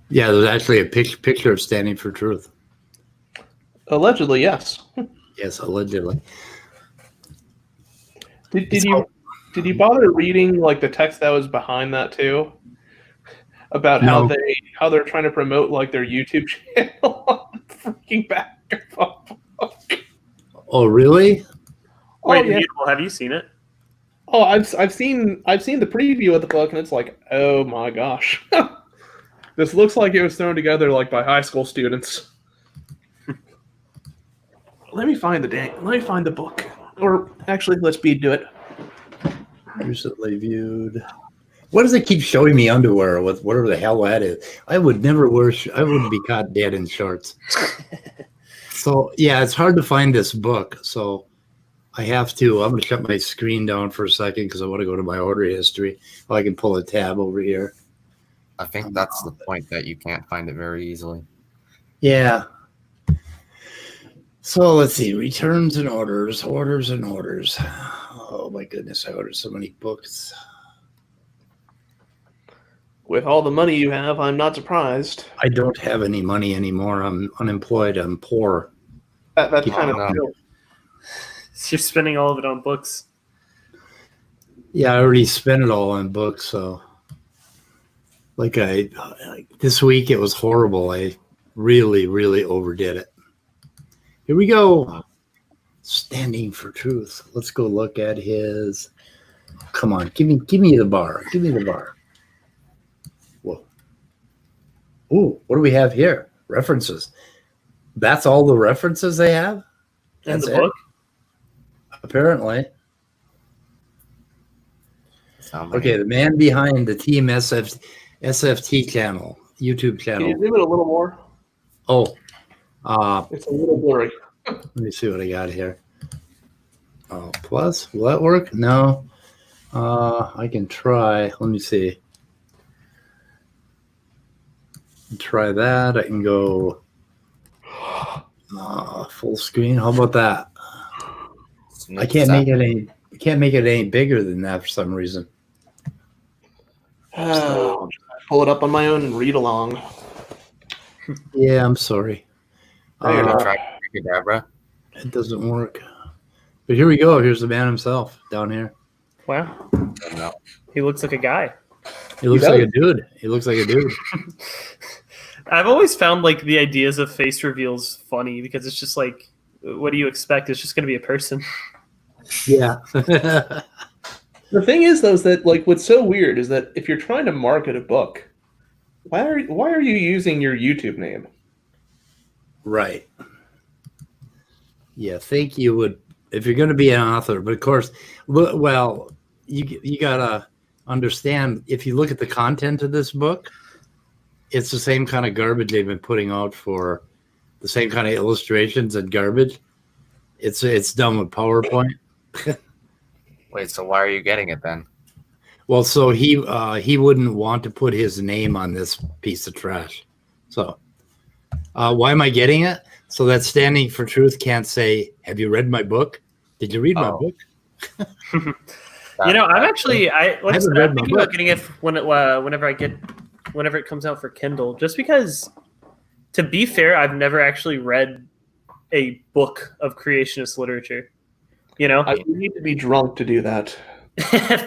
Yeah, there's actually a picture of Standing for Truth. Allegedly, yes. Yes, allegedly. Did you bother reading like the text that was behind that too? About No. how they're trying to promote like their YouTube channel on freaking back of the book. Oh, really? Wait, yeah. Immutable, have you seen it? Oh, I've seen the preview of the book, and it's like, oh my gosh, this looks like it was thrown together like by high school students. Let me find the book, or actually, let's do it. Recently viewed. What does it keep showing me underwear with whatever the hell that is? I would never wear. I wouldn't be caught dead in shorts. So yeah, it's hard to find this book. So I have to. I'm going to shut my screen down for a second because I want to go to my order history. Well, I can pull a tab over here. I think that's the point, that you can't find it very easily. Yeah. So let's see. Returns and orders. Orders and orders. Oh my goodness! I ordered so many books. With all the money you have, I'm not surprised. I don't have any money anymore. I'm unemployed. I'm poor. That's kind of no. true. You're spending all of it on books. Yeah, I already spent it all on books. So, this week it was horrible. I really, really overdid it. Here we go. Standing for Truth. Let's go look at his. Come on, give me the bar. Give me the bar. Whoa. Ooh, what do we have here? References. That's all the references they have? In That's the it? book? Apparently. Okay, the man behind the Team SFT channel, YouTube Can channel. you zoom it a little more? Oh, It's a little blurry. let me see what I got here. Oh, plus, will that work? No. I can try. Let me see. Try that. I can go full screen. How about that? I can't make it any bigger than that for some reason. I'll just pull it up on my own and read along. Yeah, I'm sorry. Try Abracadabra. It doesn't work. But here we go. Here's the man himself down here. Wow. No. He looks like a guy. He looks like a dude. He looks like a dude. I've always found like the ideas of face reveals funny because it's just like, what do you expect? It's just going to be a person. Yeah. The thing is, though, is that like what's so weird is that if you're trying to market a book, why are you using your YouTube name? Right. Yeah, think you would if you're going to be an author. But of course, well, you gotta understand if you look at the content of this book, it's the same kind of garbage they've been putting out for the same kind of illustrations and garbage. It's done with PowerPoint. Wait, so why are you getting it then? Well, so he wouldn't want to put his name on this piece of trash. So why am I getting it? So that Standing for Truth can't say, "Have you read my book? Did you read my book?" You know, I'm actually I'm thinking about book. getting it whenever it comes out for Kindle, just because To be fair, I've never actually read a book of creationist literature. You know, I would need to be drunk to do that.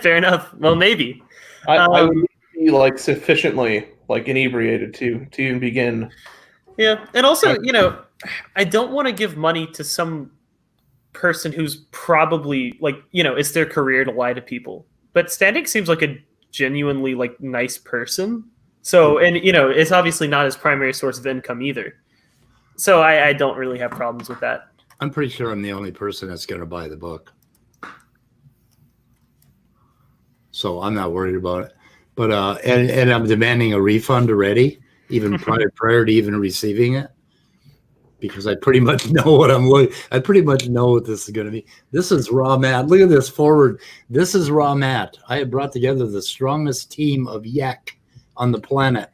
fair enough. Well, maybe. I would need to be like sufficiently like inebriated to even begin. Yeah, and also, you know, I don't want to give money to some person who's probably like, you know, it's their career to lie to people. But Stanek seems like a genuinely like nice person. So, and you know, it's obviously not his primary source of income either. So I don't really have problems with that. I'm pretty sure I'm the only person that's going to buy the book. So I'm not worried about it. But and I'm demanding a refund already, even prior to even receiving it, because I pretty much know what I'm looking. I pretty much know what this is going to be. This is raw mat. Look at this forward. This is raw mat. I have brought together the strongest team of yak on the planet,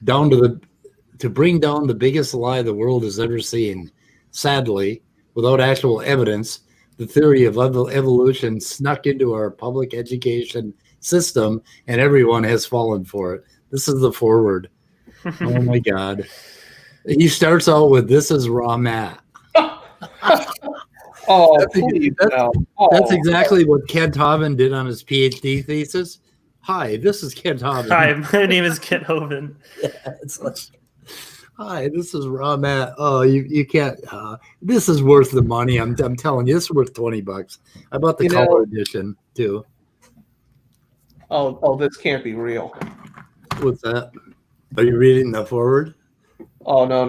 down to bring down the biggest lie the world has ever seen. Sadly, without actual evidence, the theory of evolution snuck into our public education system, and everyone has fallen for it. This is the forward. Oh my God. He starts out with, "This is raw mat." Oh, That's exactly what Kent Hovind did on his PhD thesis. "Hi, this is Kent Hovind." Hi, my name is Kent Hovind. Yeah, it's like, "Hi, this is raw mat." Oh, you can't. This is worth the money. I'm telling you, this is worth $20. I bought the color edition too. Oh, this can't be real. What's that? Are you reading the forward? Oh, no.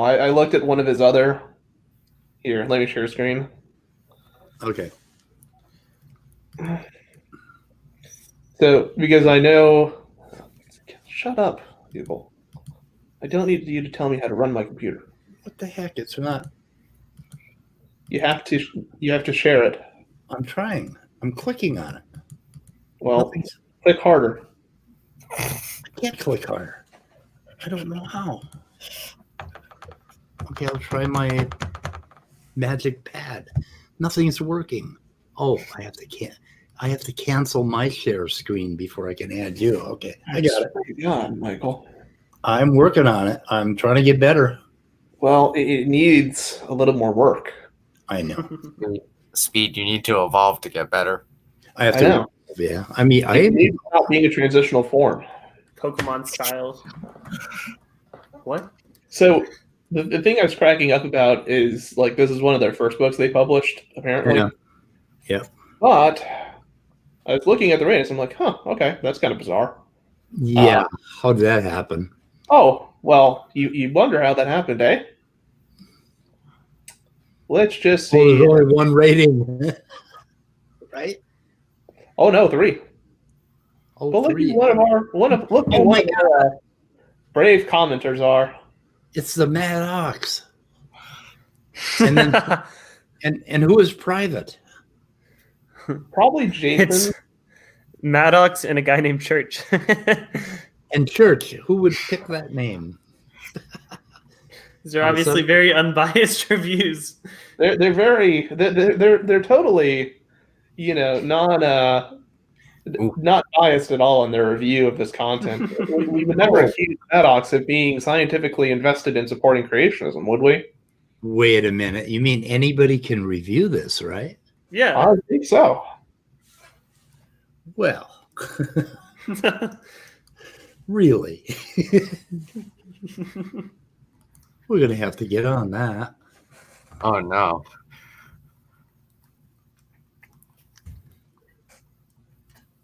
I looked at one of his other. Here, let me share screen. Okay. So, because I know. Shut up, people. I don't need you to tell me how to run my computer. What the heck? It's not. You have to share it. I'm trying. I'm clicking on it. Well, click harder. I can't click harder. I don't know how. Okay, I'll try my magic pad. Nothing's working. Oh, I have to cancel my share screen before I can add you. Okay, I got it. God, Michael. I'm working on it. I'm trying to get better. Well, it needs a little more work. I know. Speed, you need to evolve to get better. I have I to. know. Yeah. I mean, It needs to stop being a transitional form. Pokemon style. What? So the thing I was cracking up about is like this is one of their first books they published, apparently. Yeah. But I was looking at the ratings. I'm like, huh, okay, that's kind of bizarre. Yeah. How did that happen? Oh, well, you wonder how that happened, eh? Let's just see. Oh, there's only one rating. Right? Oh no, 3. Oh, But look 3. at one of our brave commenters are. It's the Mad Ox. And then and who is private? Probably Jason. It's Maddox and a guy named Church. And Church. Who would pick that name? These are obviously very unbiased reviews. They're totally, not biased at all in their review of this content. We would never accuse Maddox of being scientifically invested in supporting creationism, would we? Wait a minute. You mean anybody can review this, right? Yeah. I think so. Well, really? We're going to have to get on that. Oh no.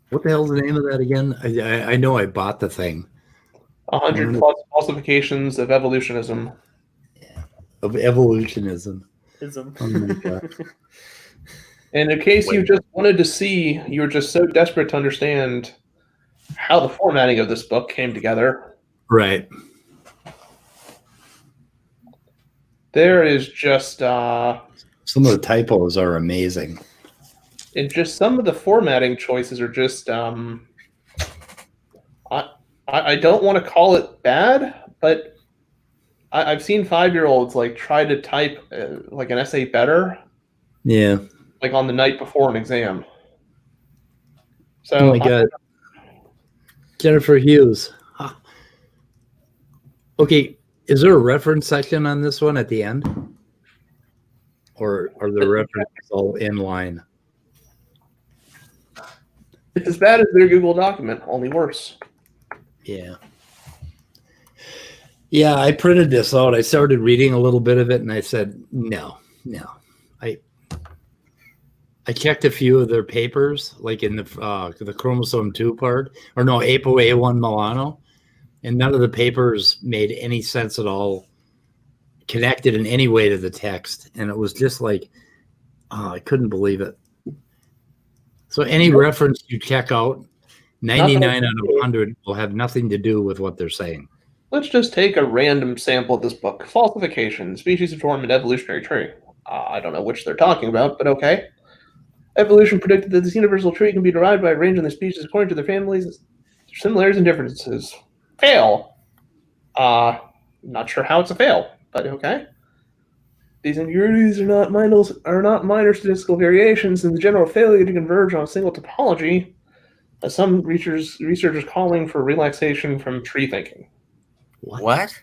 What the hell's the name of that again? I know I bought the thing. 100 plus falsifications of evolutionism. Of evolutionism. Ism. Oh my God. And in case you just wanted to see, you were just so desperate to understand how the formatting of this book came together. Right. There is just Some of the typos are amazing. and just some of the formatting choices are just I don't want to call it bad, but I've seen 5-year-olds like try to type like an essay better, Yeah. like on the night before an exam. So Oh my God. Jennifer Hughes. Huh. Okay, is there a reference section on this one at the end? Or are the references all in line? It's as bad as their Google document, only worse. Yeah. Yeah, I printed this out. I started reading a little bit of it and I said, no. I checked a few of their papers, like in the chromosome 2 part, or no, ApoA1 Milano, and none of the papers made any sense at all, connected in any way to the text. And it was just like, I couldn't believe it. So any reference you check out, 99 out of 100 will have nothing to do with what they're saying. Let's just take a random sample of this book. Falsification, species of form, and evolutionary tree. I don't know which they're talking about, but okay. Evolution predicted that this universal tree can be derived by arranging the species according to their families, similarities, and differences. Fail. Not sure how it's a fail, but okay. These impurities are not minor statistical variations in the general failure to converge on a single topology, as some researchers calling for relaxation from tree thinking. What?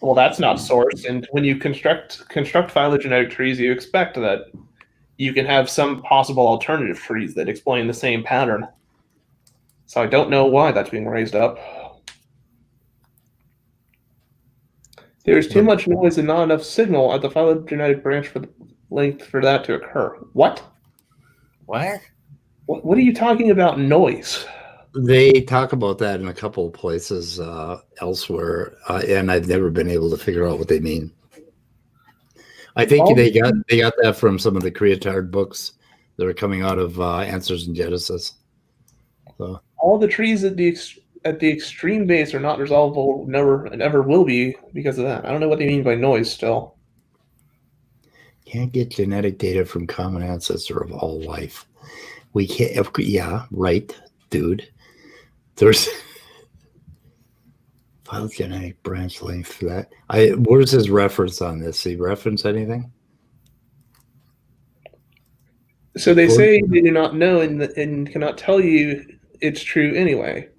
Well, that's not sourced. And when you construct phylogenetic trees, you expect that you can have some possible alternative trees that explain the same pattern. So I don't know why that's being raised up. There's too much noise and not enough signal at the phylogenetic branch for the length for that to occur. What? What? What are you talking about noise? They talk about that in a couple of places elsewhere, and I've never been able to figure out what they mean. I think they got that from some of the creatard books that are coming out of Answers in Genesis. So all the trees at the extreme base are not resolvable, never will be because of that. I don't know what they mean by noise still. Can't get genetic data from common ancestor of all life. We can't. Yeah, right, dude. There's phylogenetic branch length for that. Where's his reference on this? He reference anything? So they say they do not know and cannot tell you it's true anyway.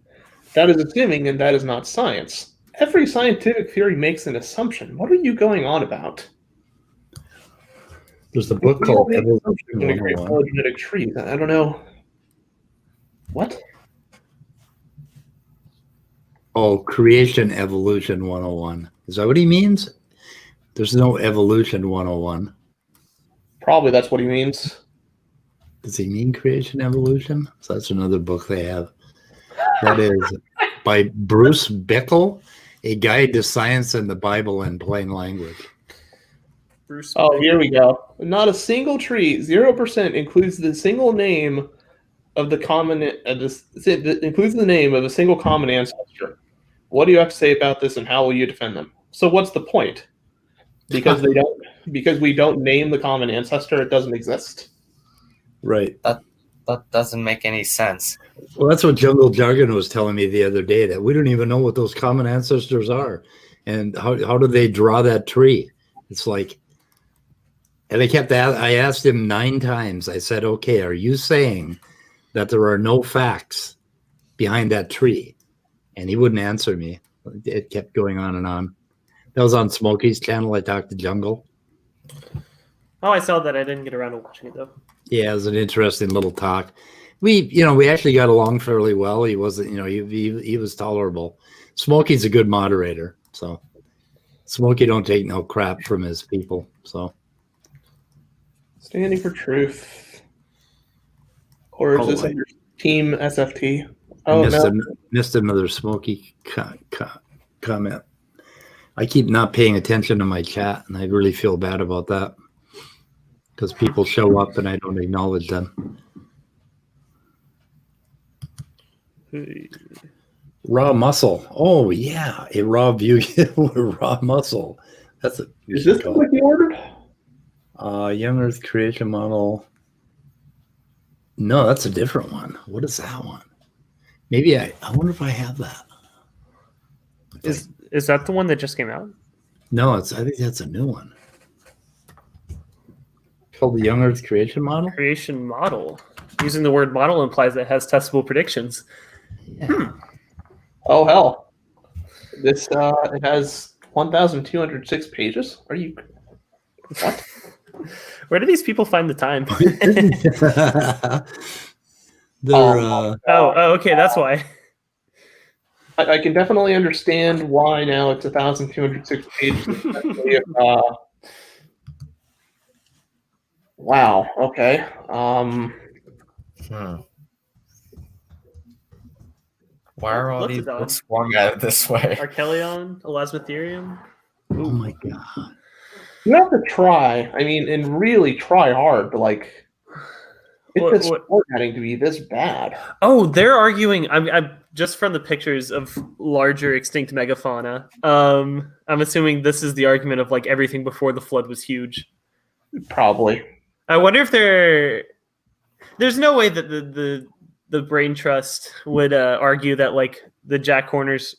That is assuming, and that is not science. Every scientific theory makes an assumption. What are you going on about? There's a book called Evolution 101. Phylogenetic trees. I don't know. What? Oh, Creation Evolution 101. Is that what he means? There's no Evolution 101. Probably that's what he means. Does he mean Creation Evolution? So that's another book they have. That is by Bruce Bickle, A Guide to Science and the Bible in Plain Language. Here we go. Not a single tree, 0% includes the single name of the common includes the name of a single common ancestor. What do you have to say about this, and how will you defend them? So what's the point? Because we don't name the common ancestor, it doesn't exist. Right. That doesn't make any sense. Well, that's what Jungle Jargon was telling me the other day, that we don't even know what those common ancestors are, and how do they draw that tree? It's like, and I asked him 9 times. I said, okay, are you saying that there are no facts behind that tree? And he wouldn't answer me. It kept going on and on. That was on Smokey's channel. I talked to Jungle. Oh, I saw that. I didn't get around to watching it though. Yeah, it was an interesting little talk. We actually got along fairly well. He wasn't, he was tolerable. Smokey's a good moderator, so Smokey don't take no crap from his people. So standing for truth, or is this under Team SFT? Missed another Smokey comment. I keep not paying attention to my chat, and I really feel bad about that because people show up and I don't acknowledge them. Hey. Raw muscle. Oh yeah, a raw view raw muscle. That's a. Is this what you ordered? Young Earth creation model. No, that's a different one. What is that one? Maybe I wonder if I have that. Is that the one that just came out? No, I think that's a new one. Called the Young Earth creation model. Creation model. Using the word model implies that it has testable predictions. Yeah. Oh hell! This it has 1,206 pages. Are you what? Where do these people find the time? They're Oh, okay, that's why. I can definitely understand why now it's 1,206 pages. Especially if, wow. Okay. Why are all What's these it on? books formatted this way? Archelion, Elasmatherium. oh my god. You have to try. I mean, and really try hard to like. It's this formatting to be this bad. Oh, they're arguing. I'm just from the pictures of larger extinct megafauna. I'm assuming this is the argument of like everything before the flood was huge. Probably. I wonder if there's no way that the Brain Trust would argue that like the Jack Horner's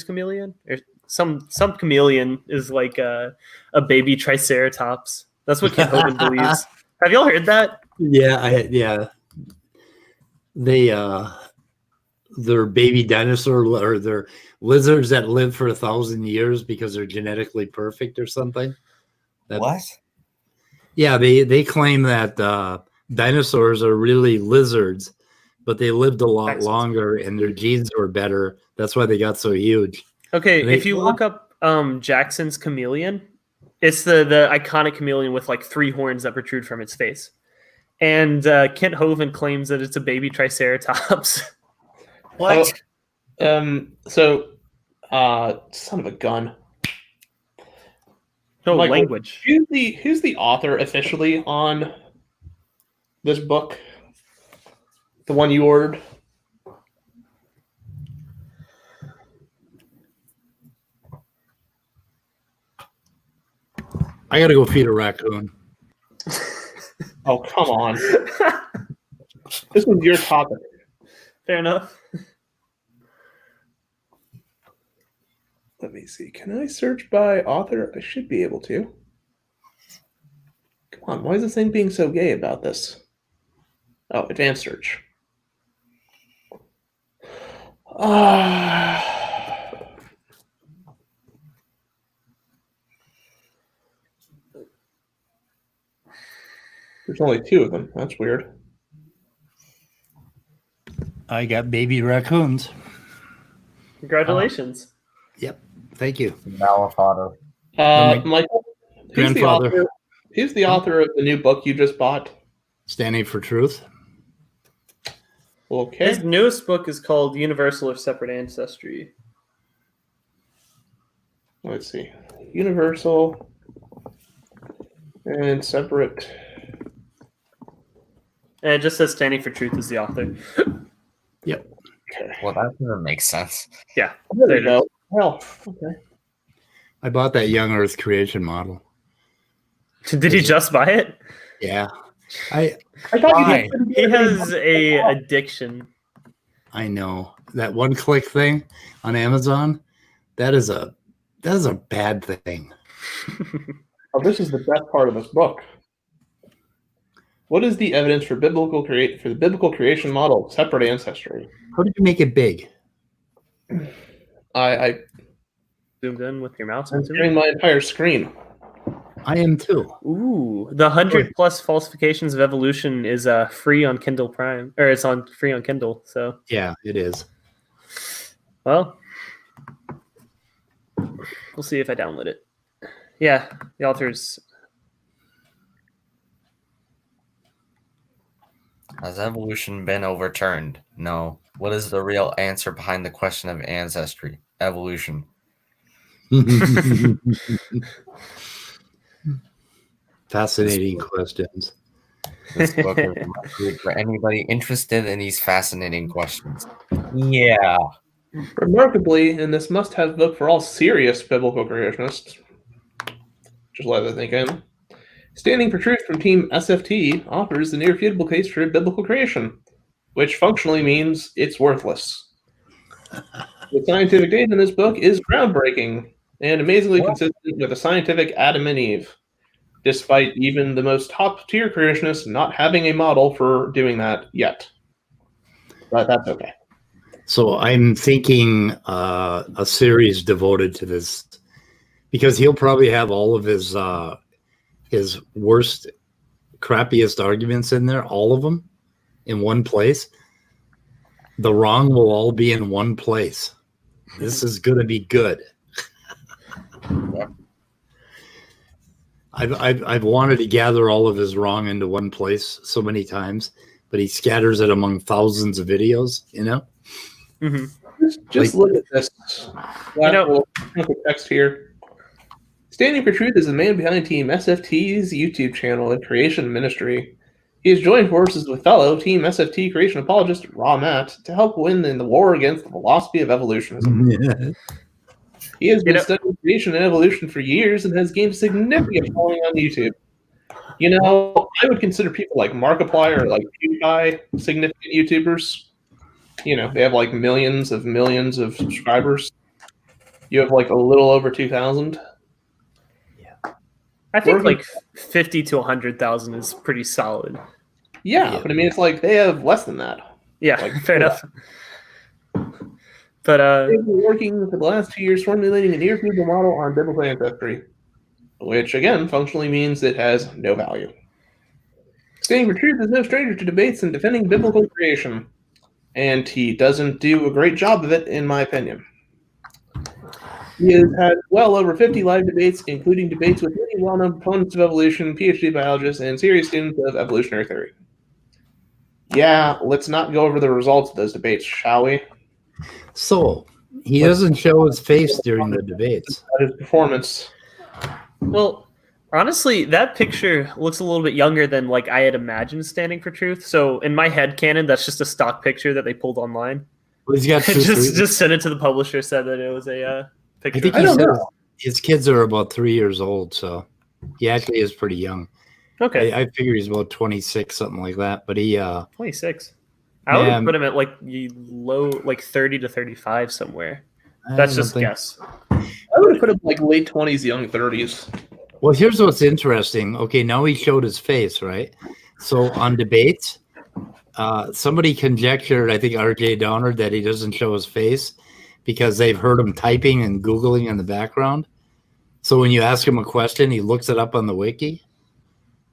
chameleon or some chameleon is like a baby triceratops. That's what Kent Hovind believes. Have y'all heard that? Yeah. They they're baby dinosaur or they're lizards that live for 1,000 years because they're genetically perfect or something. What? Yeah, they claim that dinosaurs are really lizards, but they lived a lot longer and their genes were better. That's why they got so huge. Okay, if you look up Jackson's chameleon, it's the iconic chameleon with like 3 horns that protrude from its face. And Kent Hovind claims that it's a baby triceratops. What? So, son of a gun. No Michael, language. Who's the author officially on this book? The one you ordered? I gotta go feed a raccoon. Oh, come on. This was your topic. Fair enough. Let me see. Can I search by author? I should be able to. Come on. Why is this thing being so gay about this? Oh, advanced search. There's only 2 of them. That's weird. I got baby raccoons. Congratulations. Yep. Thank you. Malafado. Michael, who's the author of the new book you just bought? Standing for Truth. Okay. His newest book is called Universal or Separate Ancestry. Let's see. Universal and Separate. And it just says Standing for Truth is the author. Yep. Okay. Well, that doesn't make sense. Yeah. There you go. Well, okay. I bought that Young Earth creation model. Did he just buy it? Yeah. I thought He has a addiction. I know. That one click thing on Amazon, that is a bad thing. Oh, this is the best part of this book. What is the evidence for the biblical creation model of separate ancestry? How did you make it big? I Zoomed in with your mouse. I'm sharing my entire screen. I am too. Ooh, the 100 plus falsifications of evolution is free on Kindle Prime, or it's free on Kindle. So Yeah, it is. well, we'll see if I download it. Yeah, the author's. Has evolution been overturned? No. What is the real answer behind the question of ancestry? Evolution. Fascinating questions. This book is not good for anybody interested in these fascinating questions. Yeah. Remarkably, in this must-have book for all serious biblical creationists, just let that think in, Standing for Truth from Team SFT offers the irrefutable case for biblical creation, which functionally means it's worthless. The scientific data in this book is groundbreaking and amazingly consistent with the scientific Adam and Eve, despite even the most top-tier creationists not having a model for doing that yet. But that's okay. So I'm thinking a series devoted to this, because he'll probably have all of his worst, crappiest arguments in there, all of them in one place. The wrong will all be in one place. This is going to be good. I've wanted to gather all of his wrong into one place so many times, but he scatters it among thousands of videos, you know? Mm-hmm. Just look at this. Little text here. Standing for Truth is the man behind Team SFT's YouTube channel and creation ministry. He has joined forces with fellow Team SFT creation apologist Raw Matt to help win in the war against the philosophy of evolutionism. Yeah. He has been studying creation and evolution for years and has gained significant following on YouTube. You know, I would consider people like Markiplier or like PewDiePie significant YouTubers. You know, they have like millions of subscribers. You have like a little over 2,000. I think like 50 to 100,000 is pretty solid. Yeah, but I mean, it's like they have less than that. Yeah, like, fair enough. But they've been working for the last 2 years formulating a near future model on biblical ancestry, which again functionally means it has no value. Standing for Truth is no stranger to debates and defending biblical creation, and he doesn't do a great job of it, in my opinion. He has had well over 50 live debates, including debates with many well-known proponents of evolution, PhD biologists, and serious students of evolutionary theory. Yeah, let's not go over the results of those debates, shall we? So he doesn't show his face during the debates. His performance. well, honestly, that picture looks a little bit younger than like I had imagined Standing for Truth. So in my head canon, that's just a stock picture that they pulled online. Well, he's got just sent it to the publisher, said that it was a picture. I think he said his kids are about 3 years old, so he actually is pretty young. Okay, I figure he's about 26, something like that. But he 26. I would have put him at like low, like 30 to 35 somewhere. That's just a guess. I would have put him like late 20s, young 30s. Well, here's what's interesting. Okay, now he showed his face, right? So on debates, somebody conjectured, I think RJ Downer, that he doesn't show his face because they've heard him typing and Googling in the background. So when you ask him a question, he looks it up on the wiki.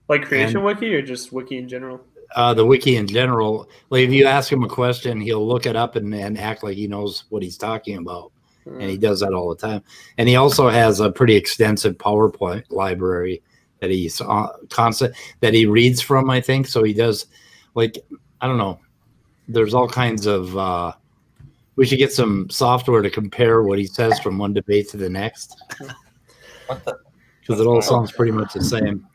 Like Creation Wiki or just Wiki in general? The wiki in general. Like if you ask him a question, he'll look it up and act like he knows what he's talking about. And he does that all the time. And he also has a pretty extensive PowerPoint library that he's that he reads from, I think. So he does, like, I don't know. There's all kinds of we should get some software to compare what he says from one debate to the next. Because it all sounds pretty much the same.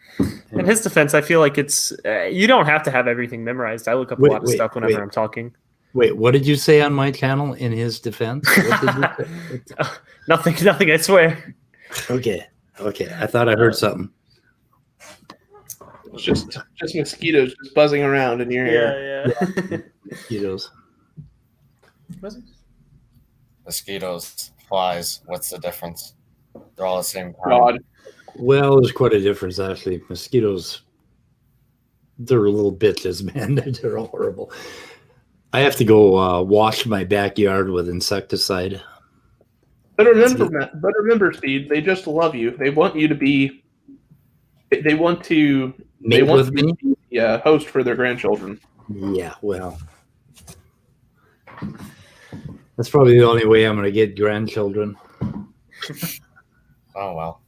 In his defense, I feel like it's you don't have to have everything memorized. I look up a lot of stuff whenever I'm talking. Wait, what did you say on my channel in his defense? What did you say? Nothing, I swear. Okay. I thought I heard something. It's just mosquitoes just buzzing around in your ear. Yeah. Mosquitoes. Mosquitoes, flies. What's the difference? They're all the same kind. God. Well, there's quite a difference, actually. Mosquitoes, they're little bitches, man. They're horrible. I have to go wash my backyard with insecticide. But remember, Steve, they just love you. They want you to be. They want to mate with me. Be the host for their grandchildren. Yeah, well, that's probably the only way I'm going to get grandchildren. Oh well.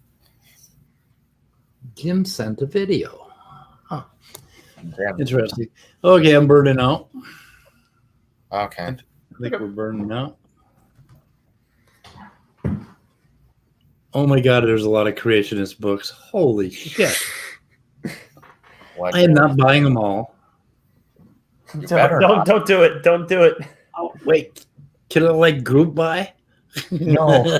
Jim sent a video. Huh. Damn. Interesting. Okay, I'm burning out. Okay. I think we're burning out. Oh my God, there's a lot of creationist books. Holy shit. I am not buying them all. Don't do it. Don't do it. Oh, wait. Can I like group buy? No.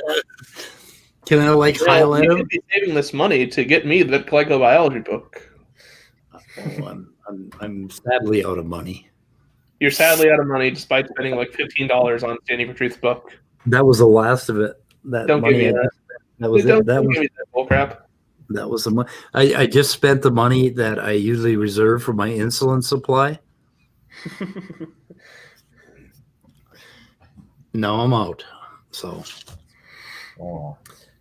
Can I like highlight you them? could be saving this money to get me the glycobiology book. Oh, I'm sadly out of money. You're sadly out of money despite spending like $15 on Standing for Truth's book. That was the last of it. That Don't money give me that. That was Don't it. That give was me that bull crap. that was the money. I just spent the money that I usually reserve for my insulin supply. now I'm out. So Oh.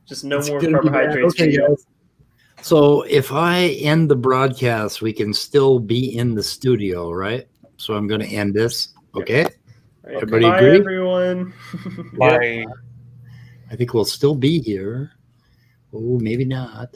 Just no it's more gonna be bad. carbohydrates for Okay, you. guys. So if I end the broadcast, we can still be in the studio, right? So I'm going to end this. Okay. All right, Everybody bye, agree? everyone. Bye. I think we'll still be here. Oh, maybe not.